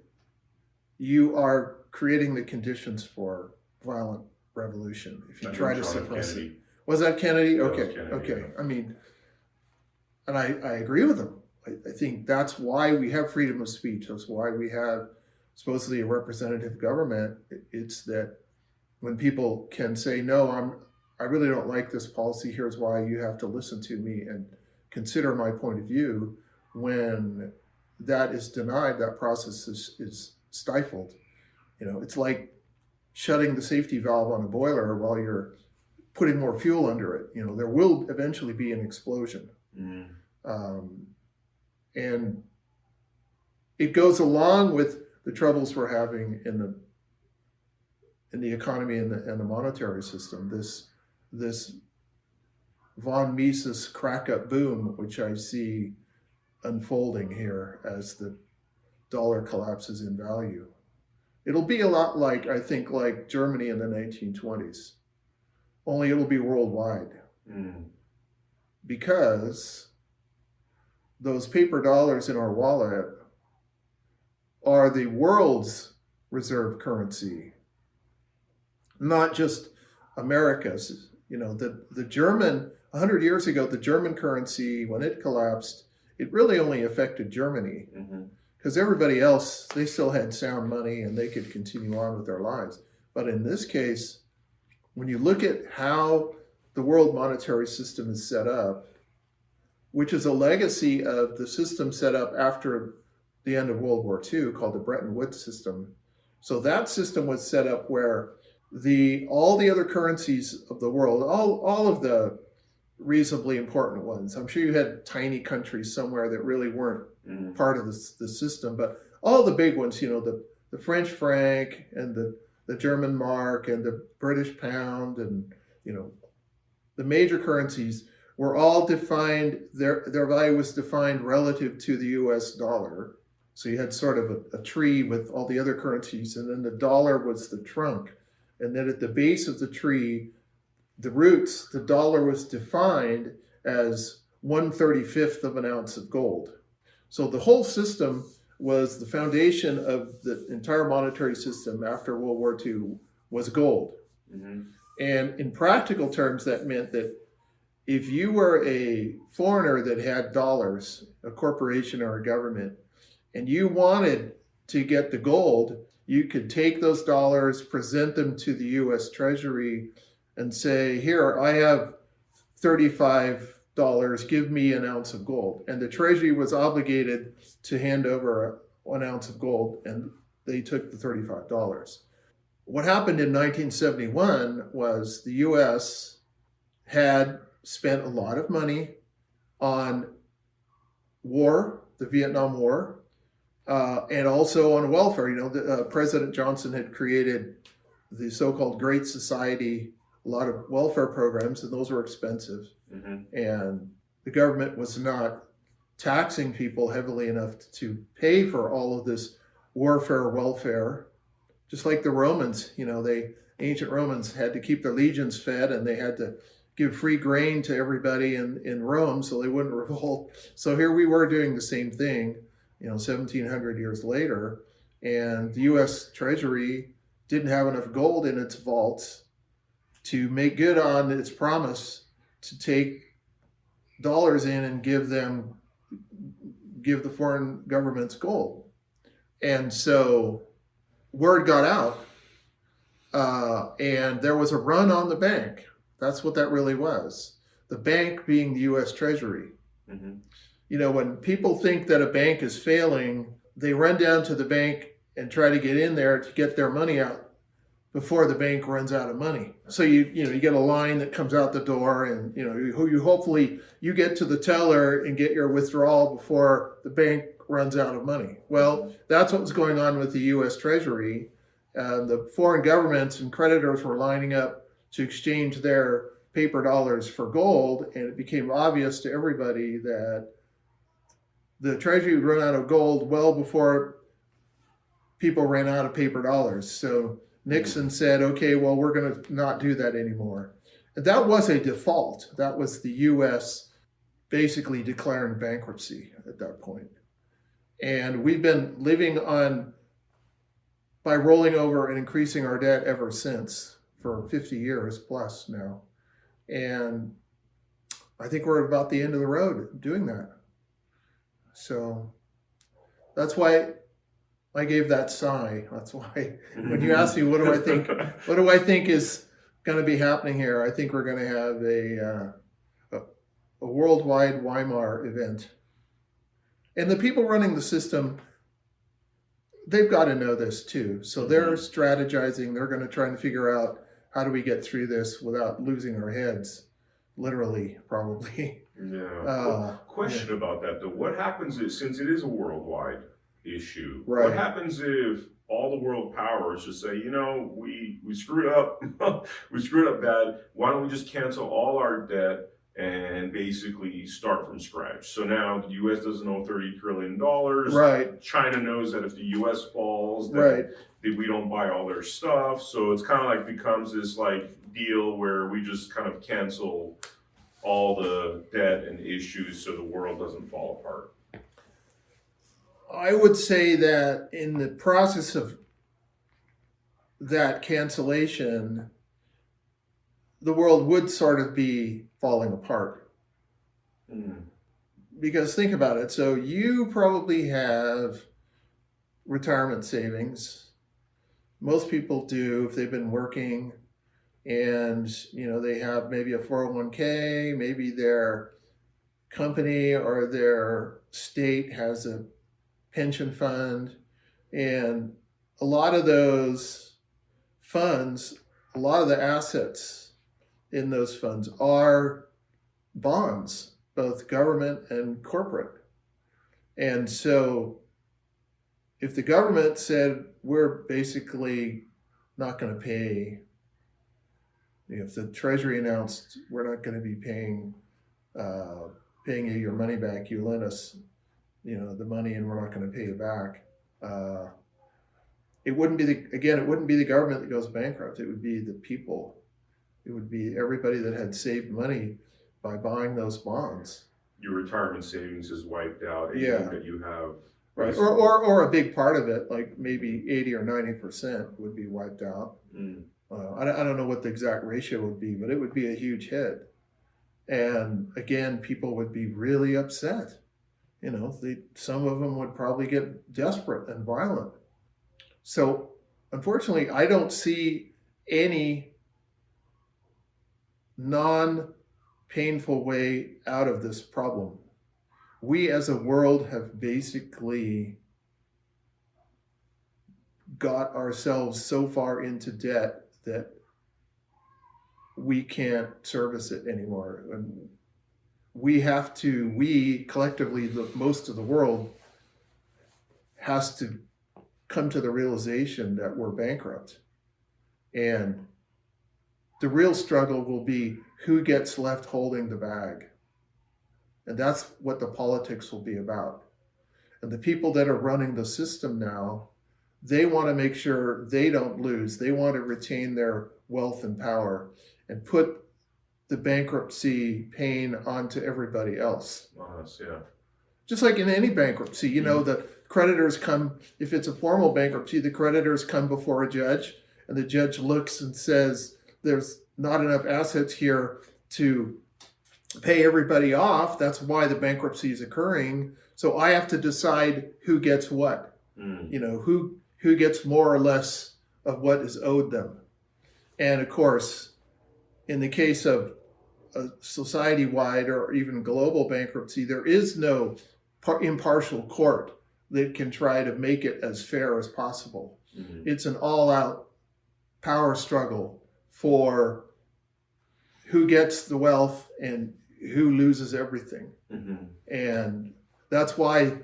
you are creating the conditions for violent revolution. If you try to suppress it. Was that Kennedy? Okay. Kennedy, okay. Yeah. I mean, and I agree with him. I think that's why we have freedom of speech. That's why we have supposedly a representative government. It's that when people can say, no, I really don't like this policy. Here's why you have to listen to me and consider my point of view. When that is denied, that process is stifled. It's like shutting the safety valve on a boiler while you're putting more fuel under it. There will eventually be an explosion. And it goes along with the troubles we're having in the economy and the monetary system. this von Mises crack-up boom, which I see unfolding here as the dollar collapses in value. It'll be a lot like, I think, like Germany in the 1920s, only it'll be worldwide. Because those paper dollars in our wallet are the world's reserve currency, not just America's. You know, the German, 100 years ago, the German currency, when it collapsed, it really only affected Germany. Because everybody else, they still had sound money and they could continue on with their lives. But in this case, when you look at how the world monetary system is set up, which is a legacy of the system set up after the end of World War II called the Bretton Woods system. So that system was set up where all the other currencies of the world, all of the reasonably important ones, I'm sure you had tiny countries somewhere that really weren't part of the system, but all the big ones, you know, the French franc and the German mark and the British pound, and, you know, the major currencies were all defined, their value was defined relative to the US dollar. So you had sort of a tree with all the other currencies, and then the dollar was the trunk. And then at the base of the tree, the roots, the dollar was defined as 1/35 of an ounce of gold. So the whole system was the foundation of the entire monetary system after World War II was gold. And in practical terms, that meant that if you were a foreigner that had dollars, a corporation or a government, and you wanted to get the gold, you could take those dollars, present them to the US Treasury, and say, here, I have $35, give me an ounce of gold. And the Treasury was obligated to hand over 1 ounce of gold, and they took the $35. What happened in 1971 was the US had spent a lot of money on war, the Vietnam War, and also on welfare. You know, President Johnson had created the so-called Great Society, a lot of welfare programs, and those were expensive. And the government was not taxing people heavily enough to pay for all of this warfare, welfare. Just like the Romans, you know, ancient Romans had to keep their legions fed, and they had to give free grain to everybody in Rome so they wouldn't revolt. So here we were doing the same thing, you know, 1700 years later, and the US Treasury didn't have enough gold in its vaults to make good on its promise to take dollars in and give the foreign governments gold. And so word got out, and there was a run on the bank. That's what that really was. The bank being the US Treasury. You know, when people think that a bank is failing, they run down to the bank and try to get in there to get their money out before the bank runs out of money. So you get a line that comes out the door, and you hopefully you get to the teller and get your withdrawal before the bank runs out of money. Well, that's what was going on with the US Treasury. The foreign governments and creditors were lining up to exchange their paper dollars for gold, and it became obvious to everybody that the Treasury would run out of gold well before people ran out of paper dollars. So Nixon said, okay, well, we're going to not do that anymore. And that was a default. That was the US basically declaring bankruptcy at that point. And we've been living by rolling over and increasing our debt ever since, for 50 years plus now. And I think we're about the end of the road doing that. So that's why I gave that sigh. That's why when you ask me what do I think is going to be happening here, I think we're going to have a worldwide Weimar event. And the people running the system, they've got to know this too. So they're strategizing. They're going to try and figure out, how do we get through this without losing our heads? Literally, probably. Yeah. Question about that though. What happens since it is a worldwide issue, right, what happens if all the world powers just say, we screwed up, we screwed up bad. Why don't we just cancel all our debt and basically start from scratch? So now the U.S. doesn't owe $30 trillion. Right. China knows that if the U.S. falls, Right. that we don't buy all their stuff. So it's kind of like becomes this like deal where we just kind of cancel all the debt and issues so the world doesn't fall apart. I would say that in the process of that cancellation, the world would sort of be falling apart. Because think about it. So you probably have retirement savings. Most people do if they've been working, and they have maybe a 401k, maybe their company or their state has a pension fund, and a lot of those funds, a lot of the assets in those funds are bonds, both government and corporate. And so if the government said, we're basically not going to pay, if the Treasury announced, we're not going to be paying you your money back, you lent us the money and we're not going to pay you back, it wouldn't be the government that goes bankrupt. It would be the people. It would be everybody that had saved money by buying those bonds. Your retirement savings is wiped out. Yeah. That you have. Right. Or a big part of it, like maybe 80 or 90% would be wiped out. I don't know what the exact ratio would be, but it would be a huge hit. And again, people would be really upset. Some of them would probably get desperate and violent. So unfortunately, I don't see any non-painful way out of this problem. We as a world have basically got ourselves so far into debt that we can't service it anymore. And we collectively, most of the world has to come to the realization that we're bankrupt. And the real struggle will be who gets left holding the bag. And that's what the politics will be about. And the people that are running the system now, they want to make sure they don't lose. They want to retain their wealth and power and put the bankruptcy pain onto everybody else. Yeah. Just like in any bankruptcy, the creditors come, if it's a formal bankruptcy, the creditors come before a judge, and the judge looks and says, there's not enough assets here to pay everybody off. That's why the bankruptcy is occurring. So I have to decide who gets what, who gets more or less of what is owed them. And of course, in the case of a society-wide or even global bankruptcy, there is no impartial court that can try to make it as fair as possible. It's an all-out power struggle for who gets the wealth and who loses everything. And that's why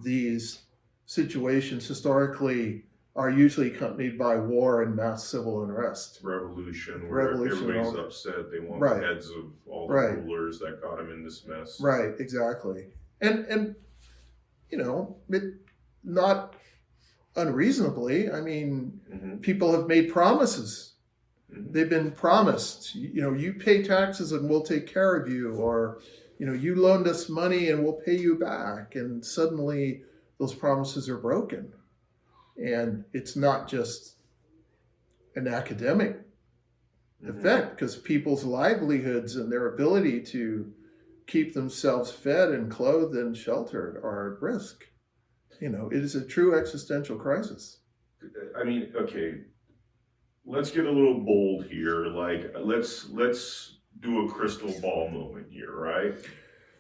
these situations historically are usually accompanied by war and mass civil unrest. Revolution, where everybody's upset. They want the heads of all the rulers that got them in this mess. Right, exactly. And not unreasonably. I mean, people have made promises. They've been promised, you pay taxes and we'll take care of you, or, you loaned us money and we'll pay you back. And suddenly those promises are broken. And it's not just an academic effect, because people's livelihoods and their ability to keep themselves fed and clothed and sheltered are at risk. It is a true existential crisis. I mean, okay, let's get a little bold here. Like, let's do a crystal ball moment here, right?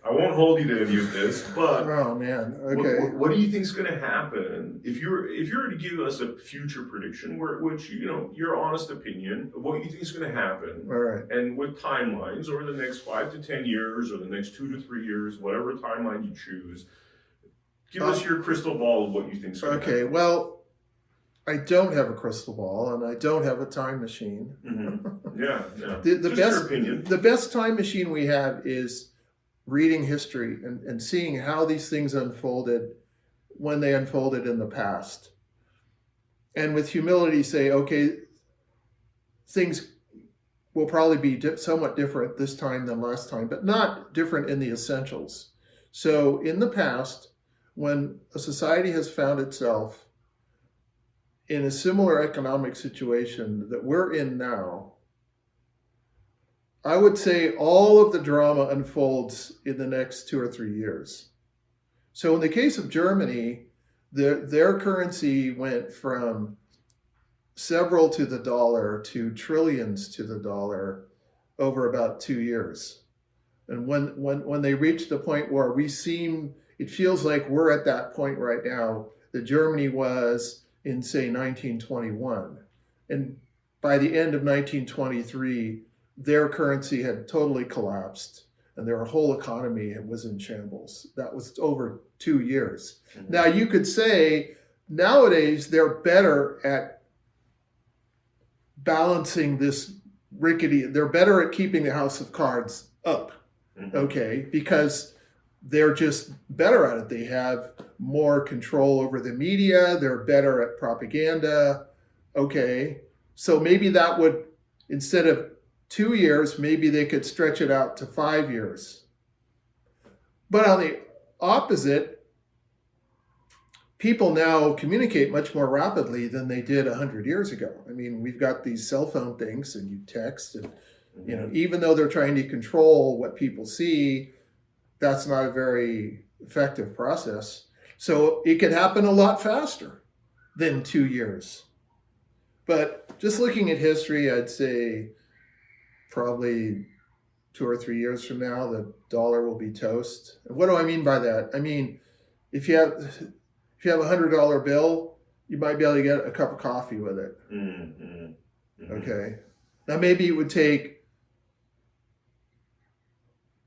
I won't hold you to any of this, but oh man, okay. What do you think is going to happen if you were to give us a future prediction, which your honest opinion of what you think is going to happen, all right, and with timelines over the next 5 to 10 years or the next 2 to 3 years, whatever timeline you choose, give us your crystal ball of what you think is going to happen. Okay, well, I don't have a crystal ball, and I don't have a time machine. Mm-hmm. Yeah, yeah. The Just best your opinion. the best time machine we have is reading history and seeing how these things unfolded when they unfolded in the past. And with humility say, okay, things will probably be somewhat different this time than last time, but not different in the essentials. So in the past, when a society has found itself in a similar economic situation that we're in now, I would say all of the drama unfolds in the next 2 or 3 years. So in the case of Germany, their currency went from several to the dollar to trillions to the dollar over about 2 years. And when they reached the point where it feels like we're at that point right now that Germany was in, say, 1921. And by the end of 1923, their currency had totally collapsed and their whole economy was in shambles. That was over 2 years. Mm-hmm. Now, you could say nowadays they're better at balancing this they're better at keeping the house of cards up, mm-hmm. okay, because they're just better at it. They have more control over the media. They're better at propaganda, okay. So maybe that would, instead of 2 years, maybe they could stretch it out to 5 years. But on the opposite, people now communicate much more rapidly than they did 100 years ago. I mean, we've got these cell phone things and you text and, you know, even though they're trying to control what people see, that's not a very effective process. So it could happen a lot faster than 2 years. But just looking at history, I'd say probably 2 or 3 years from now, the dollar will be toast. And what do I mean by that? I mean, if you have a $100 bill, you might be able to get a cup of coffee with it. Mm-hmm. Mm-hmm. Okay. Now maybe it would take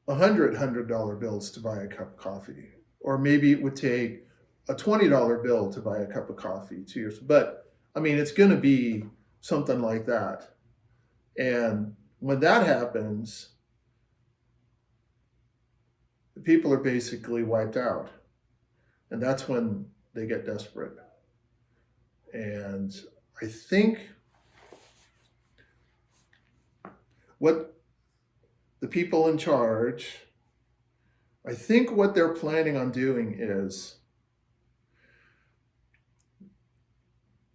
100 $100 bills to buy a cup of coffee, or maybe it would take a $20 bill to buy a cup of coffee 2 years. But I mean, it's going to be something like that. And when that happens, the people are basically wiped out. And that's when they get desperate. And I think what the people in charge, I think what they're planning on doing is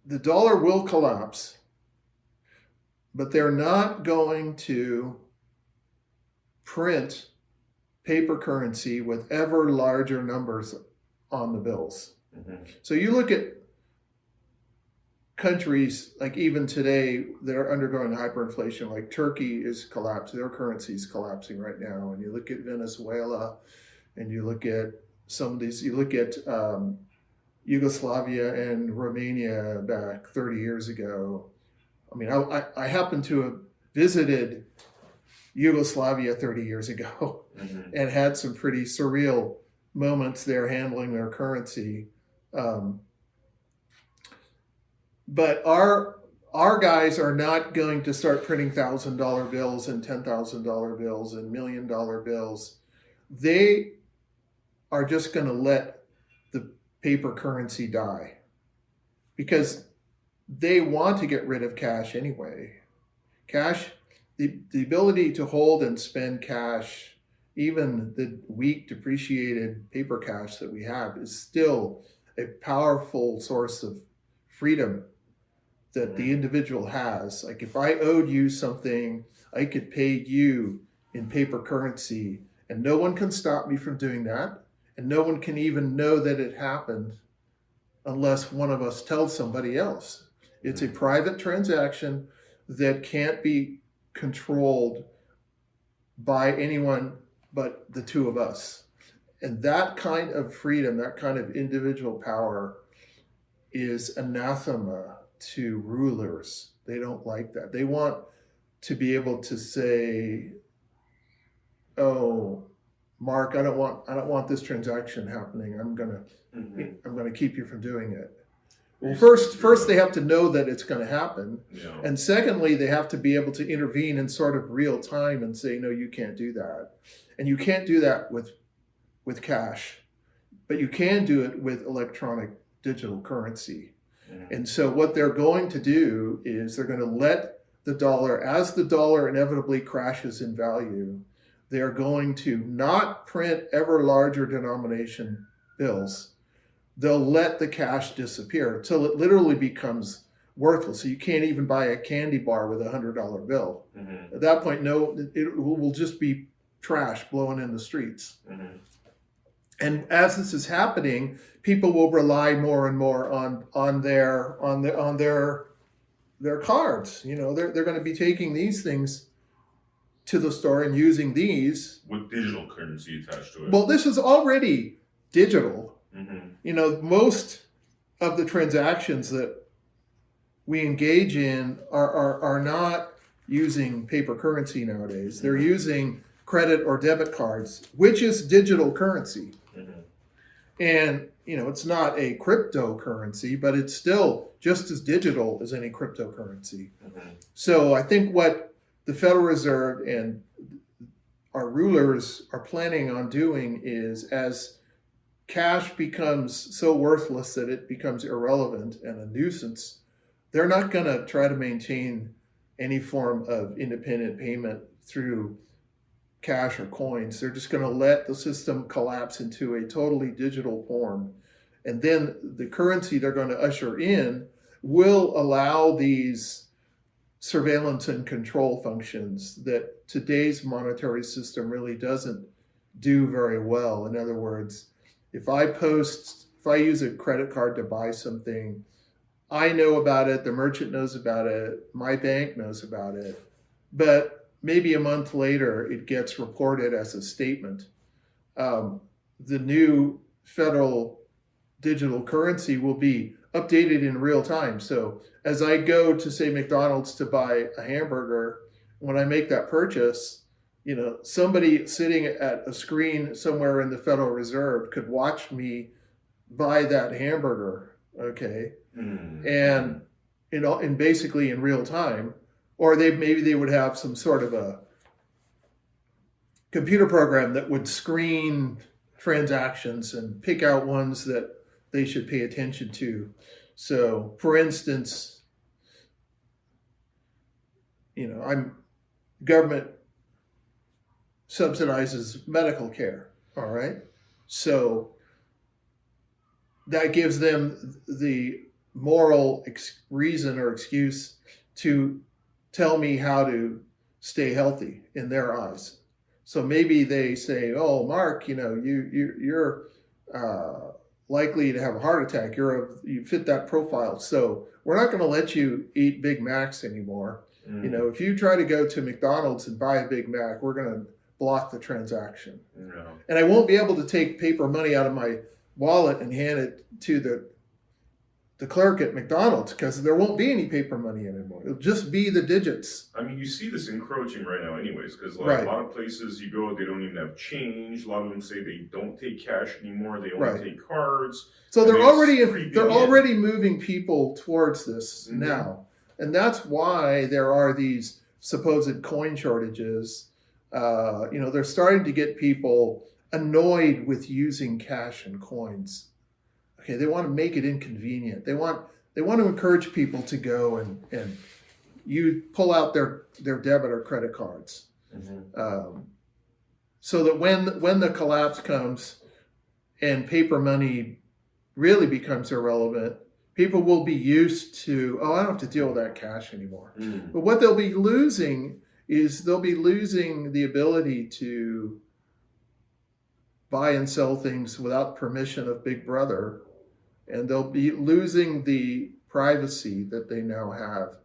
the dollar will collapse, but they're not going to print paper currency with ever larger numbers on the bills. Mm-hmm. So you look at countries like even today that are undergoing hyperinflation, like Turkey is collapsing, their currency is collapsing right now. And you look at Venezuela, and you look at some of these, you look at Yugoslavia and Romania back 30 years ago. I mean, I happen to have visited Yugoslavia 30 years ago, mm-hmm. and had some pretty surreal moments there handling their currency. But our guys are not going to start printing $1,000 bills and $10,000 bills and $1 million bills. They are just going to let the paper currency die because they want to get rid of cash anyway. Cash, the ability to hold and spend cash, even the weak depreciated paper cash that we have, is still a powerful source of freedom that the individual has. Like if I owed you something, I could pay you in paper currency, and no one can stop me from doing that. And no one can even know that it happened unless one of us tells somebody else. It's a private transaction that can't be controlled by anyone but the two of us. And that kind of freedom, that kind of individual power is anathema to rulers. They don't like that. They want to be able to say, oh, Mark, I don't want this transaction happening. I'm gonna keep you from doing it. Well, first they have to know that it's going to happen. Yeah. And secondly, they have to be able to intervene in sort of real time and say, no, you can't do that. And you can't do that with cash, but you can do it with electronic digital currency. And so what they're going to do is they're going to let the dollar, as the dollar inevitably crashes in value, they're going to not print ever larger denomination bills. They'll let the cash disappear until it literally becomes worthless. So you can't even buy a candy bar with $100 bill. At that point, no, it will just be trash blowing in the streets. And as this is happening, people will rely more and more on their cards. You know, they're going to be taking these things to the store and using these with digital currency attached to it. Well, this is already digital. You know, most of the transactions that we engage in are not using paper currency nowadays. They're using credit or debit cards, which is digital currency. And, you know, it's not a cryptocurrency, but it's still just as digital as any cryptocurrency. So I think what the Federal Reserve and our rulers are planning on doing is, as cash becomes so worthless that it becomes irrelevant and a nuisance, they're not going to try to maintain any form of independent payment through cash or coins. They're just going to let the system collapse into a totally digital form. And then the currency they're going to usher in will allow these surveillance and control functions that today's monetary system really doesn't do very well. In other words, if I use a credit card to buy something, I know about it, the merchant knows about it, my bank knows about it, but maybe a month later it gets reported as a statement. The new federal digital currency will be updated in real time. So as I go to, say, McDonald's to buy a hamburger, when I make that purchase, you know, somebody sitting at a screen somewhere in the Federal Reserve could watch me buy that hamburger, okay? And, you know, and basically in real time, or maybe they would have some sort of a computer program that would screen transactions and pick out ones that they should pay attention to. So, for instance, you know, government subsidizes medical care, all right? So that gives them the moral reason or excuse to tell me how to stay healthy in their eyes. So maybe they say, oh, Mark, you know, you're likely to have a heart attack. You fit that profile. So we're not going to let you eat Big Macs anymore. You know, if you try to go to McDonald's and buy a Big Mac, we're going to block the transaction. And I won't be able to take paper money out of my wallet and hand it to the clerk at McDonald's, because there won't be any paper money anymore. It'll just be the digits. I mean, you see this encroaching right now anyways, because like a lot of places you go, they don't even have change. A lot of them say they don't take cash anymore. They only take cards. So they're already moving people towards this now. And that's why there are these supposed coin shortages. You know, they're starting to get people annoyed with using cash and coins. Okay, they want to make it inconvenient. They want to encourage people to go and you pull out their debit or credit cards, so that when the collapse comes and paper money really becomes irrelevant, people will be used to, oh, I don't have to deal with that cash anymore. But what they'll be losing is the ability to buy and sell things without permission of Big Brother. And they'll be losing the privacy that they now have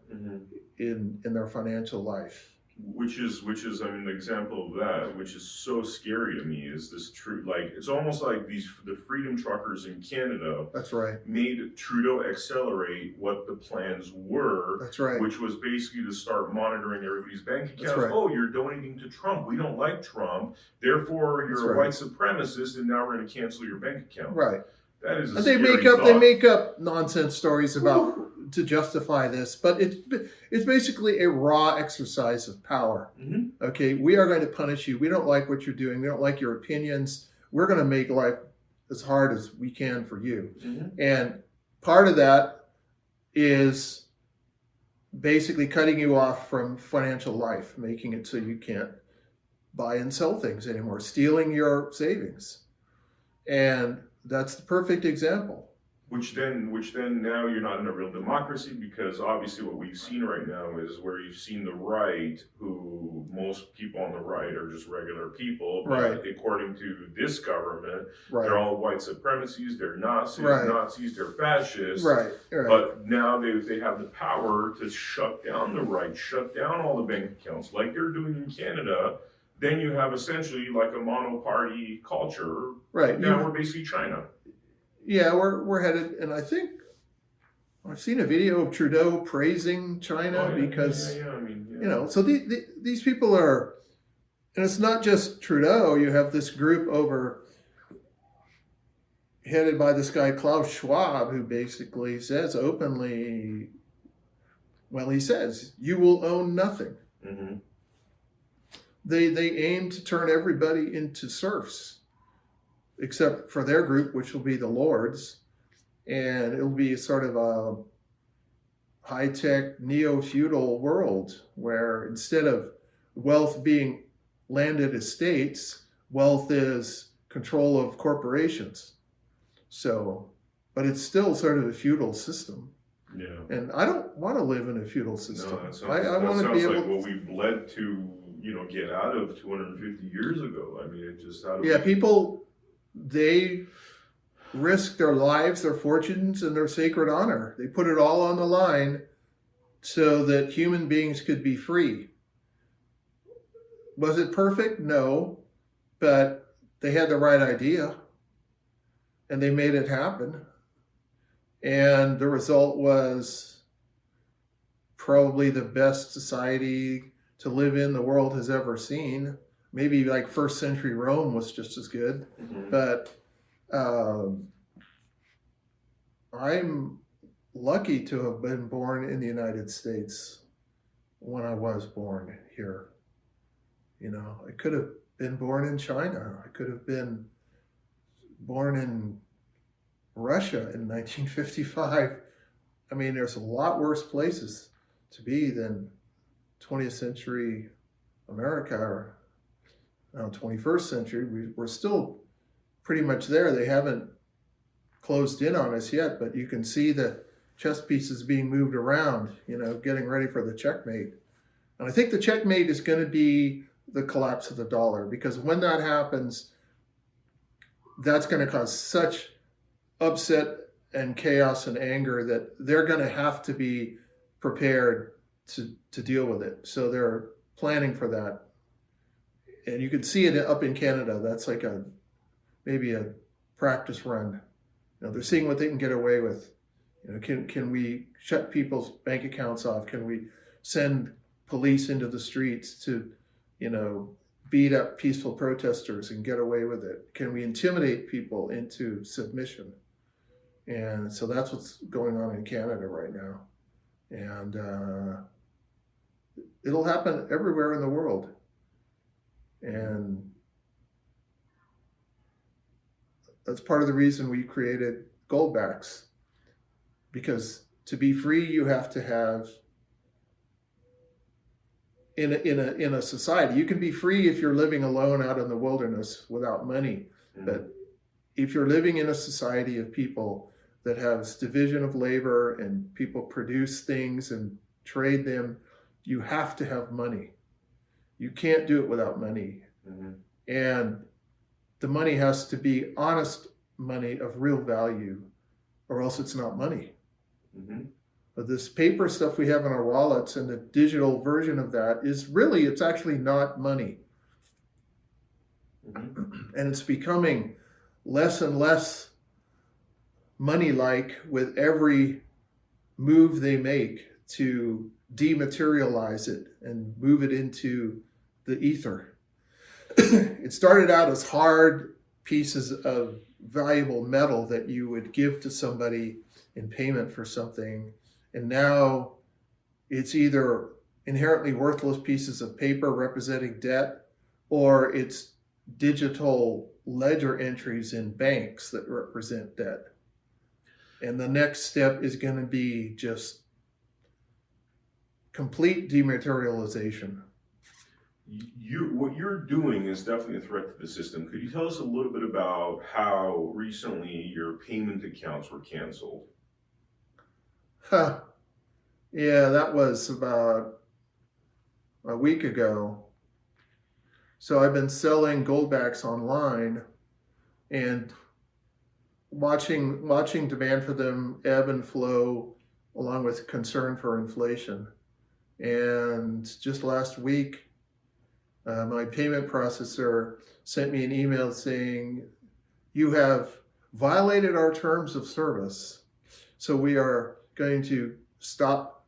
in their financial life. Which is, I mean, the example of that, which is so scary to me, is this true. Like, it's almost like the freedom truckers in Canada. That's right. Made Trudeau accelerate what the plans were. That's right. Which was basically to start monitoring everybody's bank accounts. That's right. Oh, you're donating to Trump. We don't like Trump. Therefore, you're a white supremacist, and now we're going to cancel your bank account. Right. That is a And scary they thought. make up nonsense stories about to justify this, but it's basically a raw exercise of power. Mm-hmm. Okay, we are going to punish you. We don't like what you're doing. We don't like your opinions. We're going to make life as hard as we can for you. Mm-hmm. And part of that is basically cutting you off from financial life, making it so you can't buy and sell things anymore, stealing your savings. And that's the perfect example. Which then now you're not in a real democracy, because obviously what we've seen right now is where you've seen the right, who most people on the right are just regular people, but Right. according to this government, Right. they're all white supremacists, they're Nazis, they're fascists. Right. But now they have the power to shut down the right, shut down all the bank accounts like they're doing in Canada. Then you have essentially like a mono-party culture. Right. Now we're basically China. Yeah, we're headed, and I think I've seen a video of Trudeau praising China because so these people are, and it's not just Trudeau. You have this group headed by this guy Klaus Schwab, who basically says openly, well, he says you will own nothing. Mm-hmm. They aim to turn everybody into serfs, except for their group, which will be the Lords. And it'll be sort of a high-tech, neo-feudal world where instead of wealth being landed estates, wealth is control of corporations. So, but it's still sort of a feudal system. Yeah. And I don't want to live in a feudal system. No, that sounds, I want to be able like what we bled to, get out of 250 years ago. I mean, it just people, they risk their lives, their fortunes, and their sacred honor. They put it all on the line so that human beings could be free. Was it perfect? No, but they had the right idea, and they made it happen. And the result was probably the best society to live in the world has ever seen. Maybe like first century Rome was just as good. Mm-hmm. But I'm lucky to have been born in the United States when I was born here. I could have been born in China. I could have been born in Russia in 1955. I mean, there's a lot worse places to be than 20th century America or 21st century. We're still pretty much there. They haven't closed in on us yet, but you can see the chess pieces being moved around, getting ready for the checkmate. And I think the checkmate is going to be the collapse of the dollar, because when that happens, that's going to cause such upset and chaos and anger that they're going to have to be prepared to deal with it. So they're planning for that. And you can see it up in Canada. That's like maybe a practice run. They're seeing what they can get away with. Can we shut people's bank accounts off? Can we send police into the streets to, beat up peaceful protesters and get away with it? Can we intimidate people into submission? And so that's what's going on in Canada right now. And it'll happen everywhere in the world. And that's part of the reason we created Goldbacks. Because to be free, you have to have, in a society, you can be free if you're living alone out in the wilderness without money. Mm-hmm. But if you're living in a society of people that has division of labor and people produce things and trade them, you have to have money. You can't do it without money. Mm-hmm. And the money has to be honest money of real value, or else it's not money. Mm-hmm. But this paper stuff we have in our wallets and the digital version of that it's actually not money. Mm-hmm. And it's becoming less and less money-like with every move they make to dematerialize it and move it into the ether. It started out as hard pieces of valuable metal that you would give to somebody in payment for something. And now it's either inherently worthless pieces of paper representing debt, or it's digital ledger entries in banks that represent debt. And the next step is going to be just complete dematerialization. What you're doing is definitely a threat to the system. Could you tell us a little bit about how recently your payment accounts were canceled? Huh. Yeah, that was about a week ago. So I've been selling Goldbacks online and watching demand for them ebb and flow along with concern for inflation. And just last week, my payment processor sent me an email saying, "You have violated our terms of service, so we are going to stop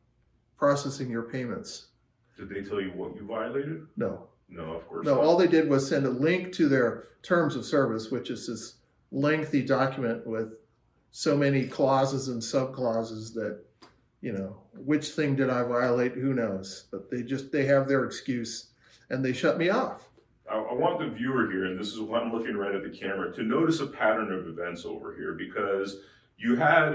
processing your payments." Did they tell you what you violated? No. No, of course No, not. all they did was send a link to their terms of service, which is this lengthy document with so many clauses and subclauses that, which thing did I violate? Who knows? But they have their excuse and they shut me off. I want the viewer here, and this is why I'm looking right at the camera, to notice a pattern of events over here, because you had,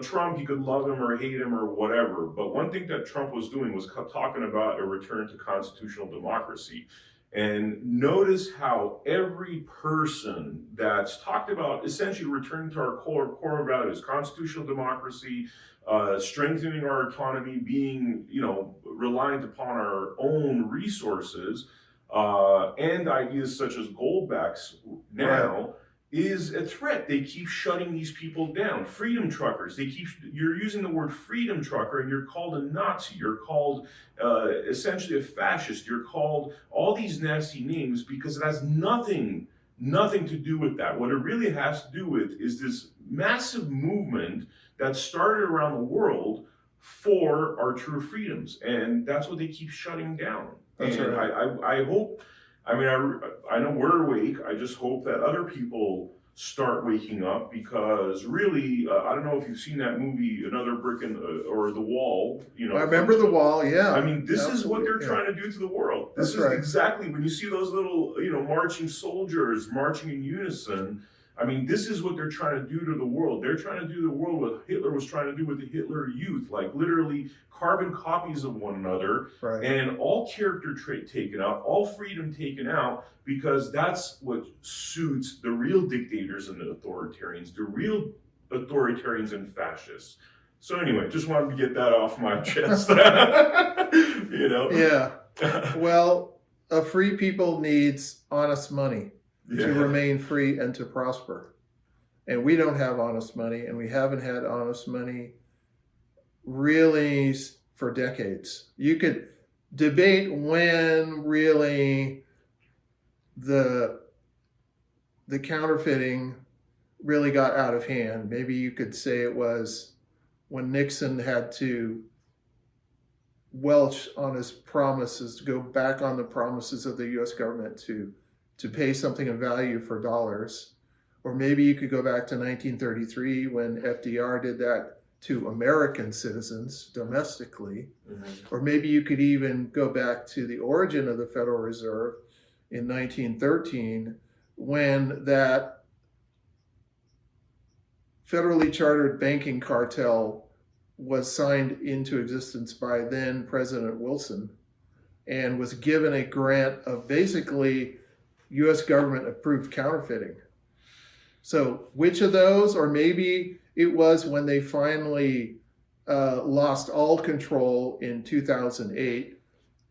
Trump, you could love him or hate him or whatever, but one thing that Trump was doing was talking about a return to constitutional democracy. And notice how every person that's talked about essentially returning to our core values, constitutional democracy, strengthening our economy, being, reliant upon our own resources, and ideas such as Goldbacks now, is a threat. They keep shutting these people down. Freedom truckers, you're using the word freedom trucker and you're called a Nazi. You're called essentially a fascist. You're called all these nasty names because it has nothing to do with that. What it really has to do with is this massive movement that started around the world for our true freedoms. And that's what they keep shutting down. That's and right. I hope, I know we're awake. I just hope that other people start waking up, because really, I don't know if you've seen that movie, Another Brick or The Wall. I remember The Wall, yeah. This is what they're trying to do to the world. This is exactly, when you see those little, marching soldiers marching in unison, this is what they're trying to do to the world. They're trying to do the world what Hitler was trying to do with the Hitler Youth, like literally carbon copies of one another, and all character trait taken out, all freedom taken out, because that's what suits the real dictators and the authoritarians, and fascists. So anyway, just wanted to get that off my chest. Yeah. Well, a free people needs honest money to remain free and to prosper. And we don't have honest money, and we haven't had honest money really for decades. You could debate when really the counterfeiting really got out of hand. Maybe you could say it was when Nixon had to welch on his promises, to go back on the promises of the U.S. government to pay something of value for dollars. Or maybe you could go back to 1933 when FDR did that to American citizens domestically. Or maybe you could even go back to the origin of the Federal Reserve in 1913, when that federally chartered banking cartel was signed into existence by then President Wilson and was given a grant of basically U.S. government approved counterfeiting. So which of those, or maybe it was when they finally lost all control in 2008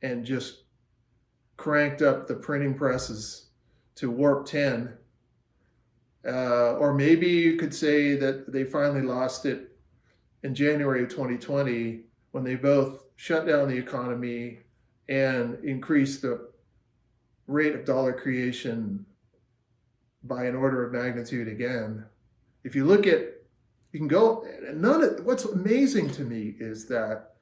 and just cranked up the printing presses to warp 10. Or maybe you could say that they finally lost it in January of 2020 when they both shut down the economy and increased the rate of dollar creation by an order of magnitude again. If you look at, you can go, what's amazing to me is that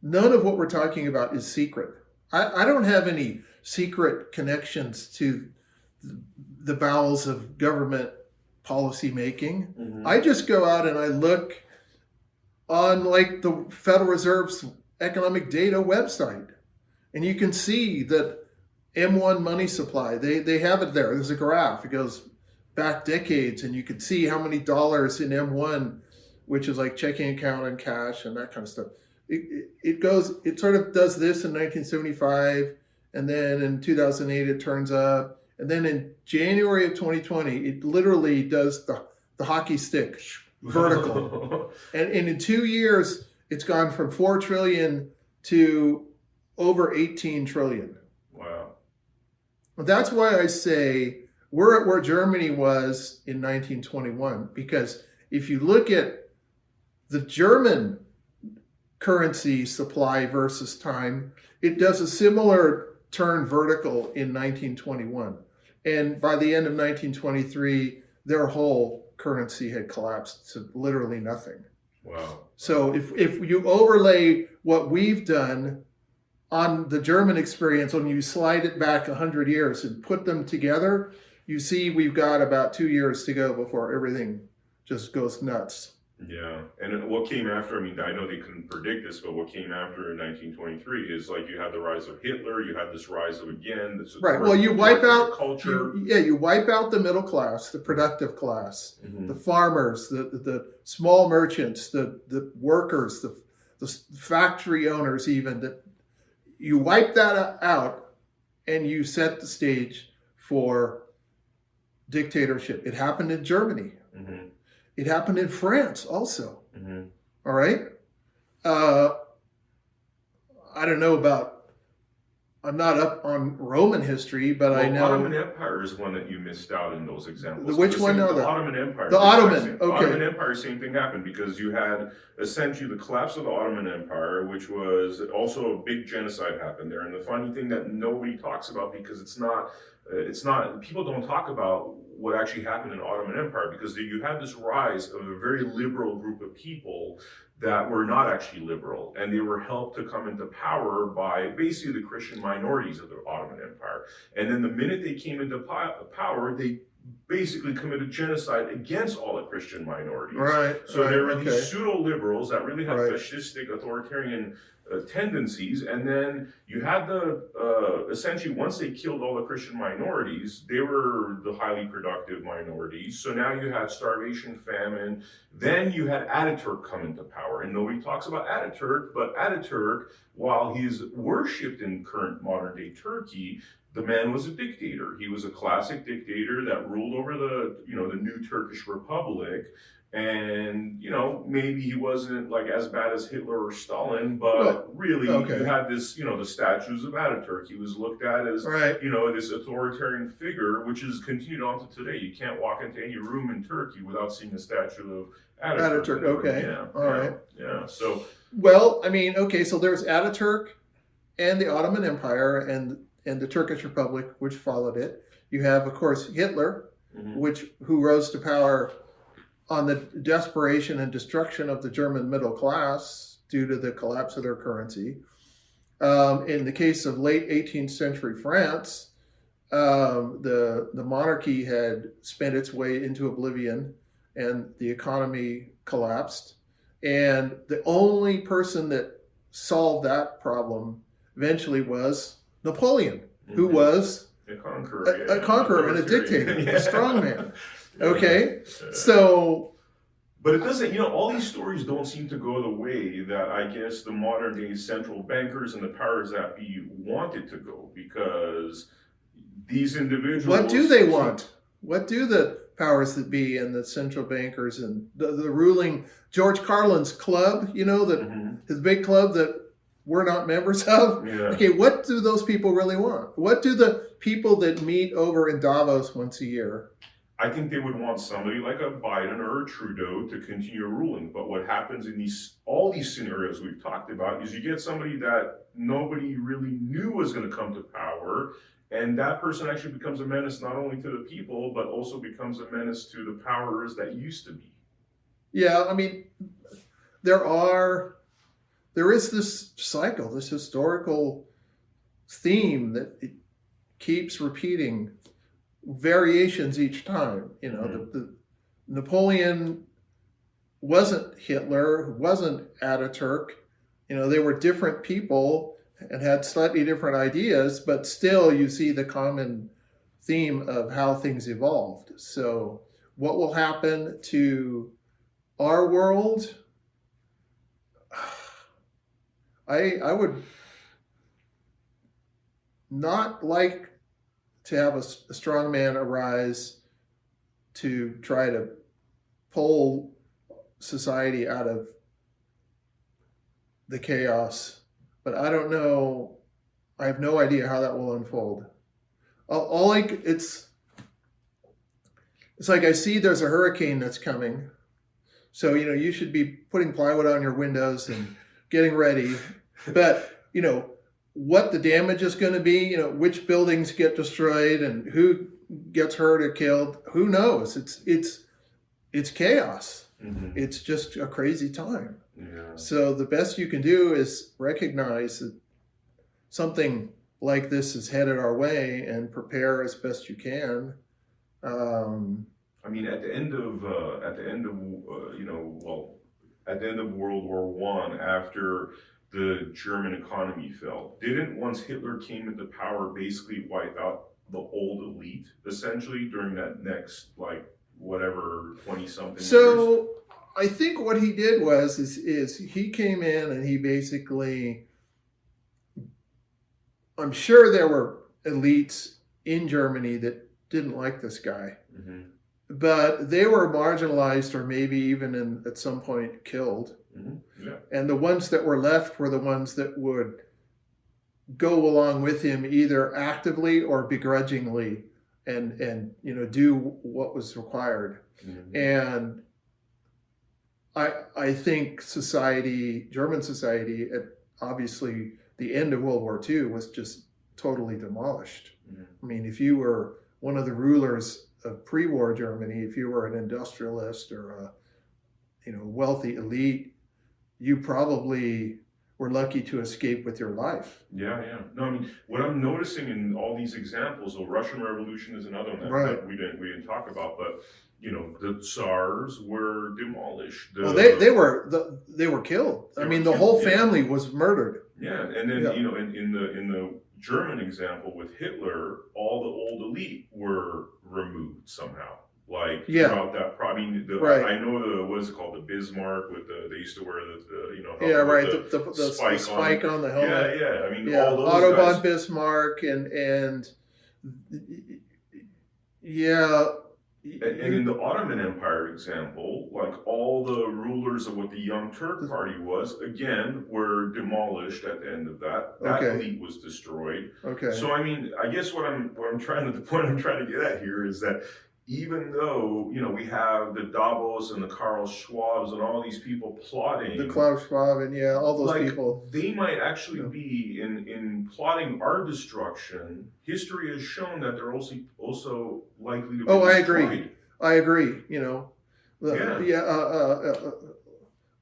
none of what we're talking about is secret. I don't have any secret connections to the bowels of government policy making. Mm-hmm. I just go out and I look on like the Federal Reserve's economic data website, and you can see that M1 money supply, they have it there. There's a graph. It goes back decades, and you can see how many dollars in M1, which is like checking account and cash and that kind of stuff. It sort of does this in 1975, and then in 2008 it turns up, and then in January of 2020 it literally does the hockey stick vertical, and in 2 years it's gone from 4 trillion to over 18 trillion. Wow. That's why I say we're at where Germany was in 1921, because if you look at the German currency supply versus time, it does a similar turn vertical in 1921. And by the end of 1923, their whole currency had collapsed to literally nothing. Wow. So if you overlay what we've done on the German experience, when you slide it back 100 years and put them together, you see we've got about 2 years to go before everything just goes nuts. Yeah, and what came after, I mean, I know they couldn't predict this, but what came after in 1923 is like you had the rise of Hitler, you had this rise of, again, this right. Well, you wipe out culture. You wipe out the middle class, the productive class, Mm-hmm. the farmers, the small merchants, the workers, the factory owners, even. That you wipe that out, and you set the stage for dictatorship. It happened in Germany. Mm-hmm. It happened in France also. Mm-hmm. All right. I don't know about, I'm not up on Roman history, but I know. The Ottoman Empire is one that you missed out in those examples. Which one? The Ottoman Empire. The Ottoman, okay. The Ottoman Empire, same thing happened because you had essentially the collapse of the Ottoman Empire, which was also a big genocide happened there. And the funny thing that nobody talks about, because it's not, people don't talk about what actually happened in the Ottoman Empire, because you had this rise of a very liberal group of people that were not actually liberal, and they were helped to come into power by basically the Christian minorities of the Ottoman Empire. And then the minute they came into power, they basically committed genocide against all the Christian minorities. Right. So right, there were okay. these pseudo-liberals that really had Right. fascistic, authoritarian tendencies, and then you had the essentially once they killed all the Christian minorities, they were the highly productive minorities. So now you had starvation, famine. Then you had Ataturk come into power, and nobody talks about Ataturk. But Ataturk, while he's worshipped in current modern day Turkey, the man was a dictator. He was a classic dictator that ruled over the new Turkish Republic. And, maybe he wasn't like as bad as Hitler or Stalin, but really okay. you had this, the statues of Ataturk. He was looked at as, Right. This authoritarian figure, which is continued on to today. You can't walk into any room in Turkey without seeing a statue of Ataturk. Ataturk, okay. All right. Yeah. So. Well, I mean, okay, so there's Ataturk and the Ottoman Empire and the Turkish Republic, which followed it. You have, of course, Hitler, Mm-hmm. who rose to power on the desperation and destruction of the German middle class due to the collapse of their currency. In the case of late 18th century France, the monarchy had spent its way into oblivion, and the economy collapsed. And the only person that solved that problem eventually was Napoleon, who was a conqueror, a conqueror and a dictator, Yeah. a strong man. Okay, Yeah. so. But it doesn't, all these stories don't seem to go the way that I guess the modern day central bankers and the powers that be want it to go, because these individuals. What do they want? What do the powers that be and the central bankers and the ruling George Carlin's club, his big club that we're not members of? Yeah. Okay, what do those people really want? What do the people that meet over in Davos once a year? I think they would want somebody like a Biden or a Trudeau to continue ruling. But what happens in all these scenarios we've talked about is you get somebody that nobody really knew was going to come to power, and that person actually becomes a menace not only to the people, but also becomes a menace to the powers that used to be. Yeah, I mean, there is this cycle, this historical theme that it keeps repeating. variations each time. The Napoleon wasn't Hitler, wasn't Ataturk. They were different people and had slightly different ideas, but still you see the common theme of how things evolved. So what will happen to our world? I would not like to have a strong man arise to try to pull society out of the chaos, but I don't know. I have no idea how that will unfold. It's like I see there's a hurricane that's coming, so you should be putting plywood on your windows and getting ready. But what the damage is going to be, which buildings get destroyed and who gets hurt or killed, who knows? It's chaos. Mm-hmm. It's just a crazy time. Yeah. So the best you can do is recognize that something like this is headed our way and prepare as best you can. I mean, at the end of World War One, after the German economy fell, didn't once Hitler came into power basically wipe out the old elite essentially during that next 20-something years? So I think what he did is he came in and he basically, I'm sure there were elites in Germany that didn't like this guy, mm-hmm. but they were marginalized or maybe even at some point killed. Mm-hmm. Yeah. And the ones that were left were the ones that would go along with him either actively or begrudgingly and do what was required. Mm-hmm. And I think German society, at obviously the end of World War II, was just totally demolished. Mm-hmm. I mean, if you were one of the rulers of pre-war Germany, if you were an industrialist or a wealthy elite, you probably were lucky to escape with your life. Yeah. No, I mean, what I'm noticing in all these examples, the Russian Revolution is another one that we didn't talk about, but the Tsars were demolished. They were killed. I mean, the whole family was murdered. Yeah, and then in the German example with Hitler, all the old elite were removed somehow. Throughout that, I know what's it called, the Bismarck with they used to wear the spike on the helmet. Yeah. I mean, all those Otto guys. von Bismarck and And in the Ottoman Empire example, all the rulers of what the Young Turk Party was, again, were demolished at the end of that. That elite was destroyed. Okay. So I mean, I guess the point I'm trying to get at here is that even though, we have the Davos and the Karl Schwabs and all these people plotting. The Klaus Schwab and all those people. They might actually be in plotting our destruction. History has shown that they're also likely to be destroyed. I agree.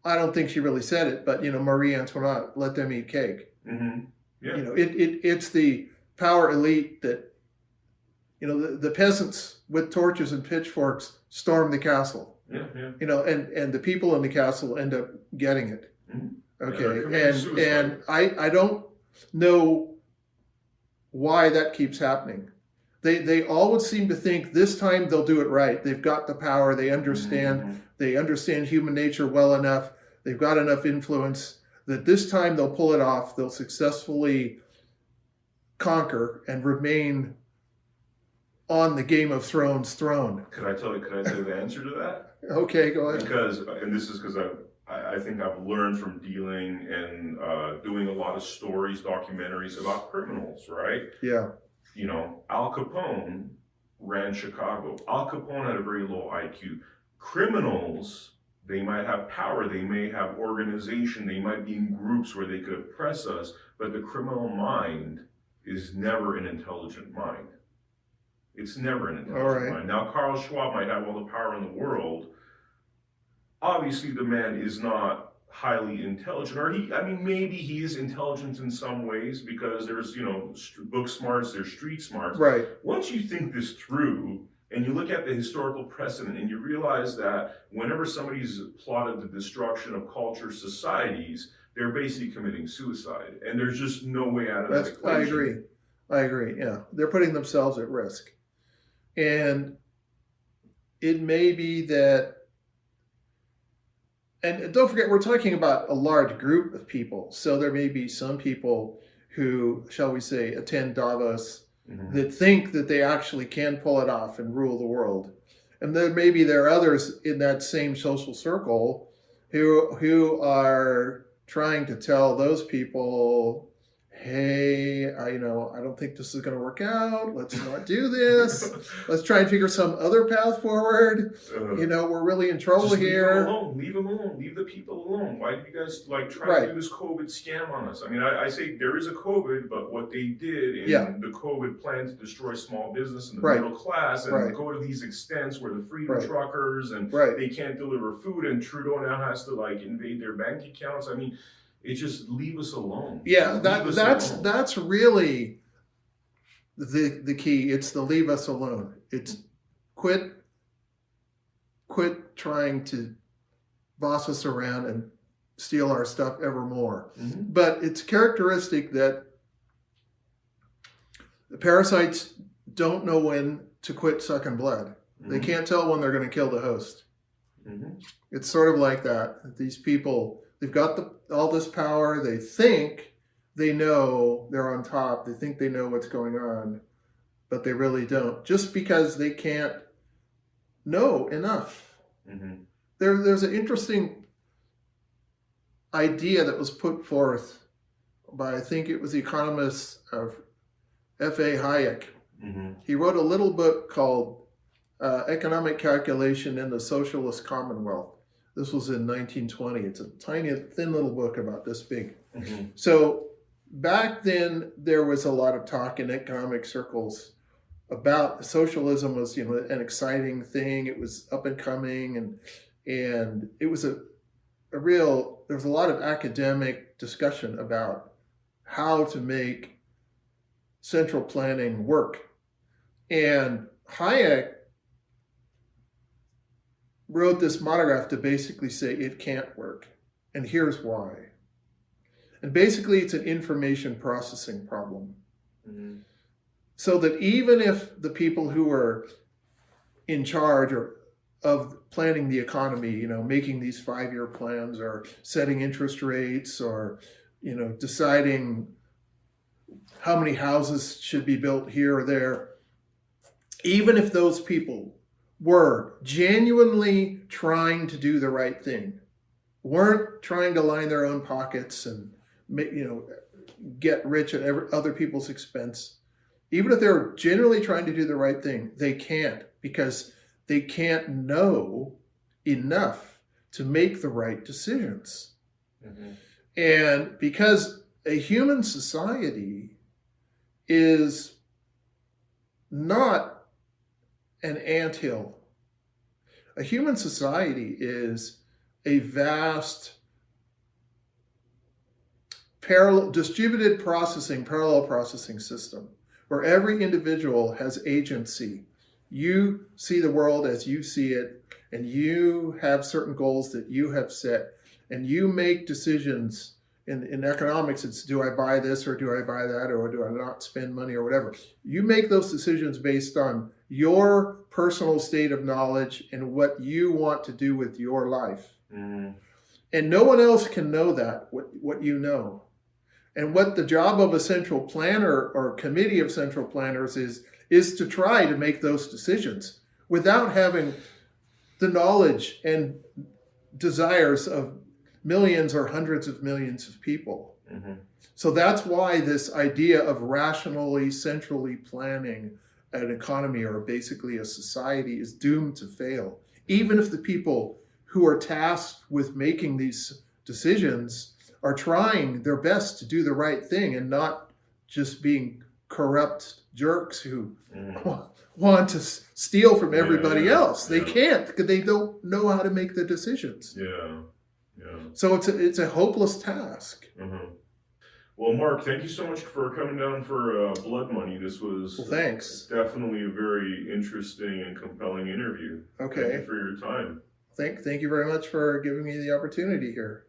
I don't think she really said it, but Marie Antoinette, let them eat cake. Mm-hmm. Yeah. It's the power elite that the peasants with torches and pitchforks storm the castle. Yeah. And the people in the castle end up getting it. Mm-hmm. Okay. And I don't know why that keeps happening. They always seem to think this time they'll do it right. They've got the power. They understand. Mm-hmm. They understand human nature well enough. They've got enough influence that this time they'll pull it off. They'll successfully conquer and remain on the Game of Thrones throne. Could I tell you the answer to that? Okay, go ahead. Because I think I've learned from dealing and doing a lot of stories, documentaries about criminals, right? Yeah. Al Capone ran Chicago. Al Capone had a very low IQ. Criminals, they might have power, they may have organization, they might be in groups where they could oppress us, but the criminal mind is never an intelligent mind. It's never an intelligent mind. Now, Karl Schwab might have all the power in the world. Obviously, the man is not highly intelligent, or maybe he is intelligent in some ways because there's, book smarts, there's street smarts. Right. Once you think this through and you look at the historical precedent and you realize that whenever somebody's plotted the destruction of culture, societies, they're basically committing suicide, and there's just no way out of that equation. I agree. Yeah, they're putting themselves at risk, and it may be that. And don't forget, we're talking about a large group of people. So there may be some people who, shall we say, attend Davos that think that they actually can pull it off and rule the world. And then maybe there are others in that same social circle who are trying to tell those people, hey, I don't think this is going to work out. Let's not do this. Let's try and figure some other path forward. We're really in trouble here. Leave them alone. Leave the people alone. Why do you guys try to do this COVID scam on us? I say there is a COVID, but what they did in the COVID plan to destroy small business and the middle class and go to these extents where the freedom truckers and they can't deliver food, and Trudeau now has to invade their bank accounts. It just leave us alone. Yeah, that's really the key. It's the leave us alone. It's quit trying to boss us around and steal our stuff ever more. But it's characteristic that the parasites don't know when to quit sucking blood. They can't tell when they're going to kill the host. It's sort of like that. These people, they've got all this power. They think they know they're on top. They think they know what's going on, but they really don't. Just because they can't know enough. There's an interesting idea that was put forth by, I think it was the economist of F.A. Hayek. He wrote a little book called Economic Calculation in the Socialist Commonwealth. This was in 1920. It's a tiny, thin little book about this big. So back then, there was a lot of talk in economic circles about socialism was, an exciting thing. It was up and coming, and it was there was a lot of academic discussion about how to make central planning work. And Hayek wrote this monograph to basically say it can't work, and here's why. And basically it's an information processing problem. So that even if the people who are in charge of planning the economy, making these 5-year plans or setting interest rates or, deciding how many houses should be built here or there, even if those people were genuinely trying to do the right thing, weren't trying to line their own pockets and get rich at other people's expense, even if they're genuinely trying to do the right thing, they can't, because they can't know enough to make the right decisions. And because a human society is not an anthill. A human society is a vast distributed parallel processing system where every individual has agency. You see the world as you see it, and you have certain goals that you have set, and you make decisions. In economics, it's do I buy this or do I buy that, or do I not spend money or whatever. You make those decisions based on your personal state of knowledge and what you want to do with your life. And no one else can know that, what you know. And what the job of a central planner or committee of central planners is to try to make those decisions without having the knowledge and desires of millions or hundreds of millions of people. So that's why this idea of rationally, centrally planning an economy or basically a society is doomed to fail. Even if the people who are tasked with making these decisions are trying their best to do the right thing and not just being corrupt jerks who want to steal from everybody else. They can't, because they don't know how to make the decisions. Yeah. So it's a hopeless task. Uh-huh. Well, Mark, thank you so much for coming down for Blood Money. This was Thanks. definitely a very interesting and compelling interview. Okay. Thank you for your time. Thank you very much for giving me the opportunity here.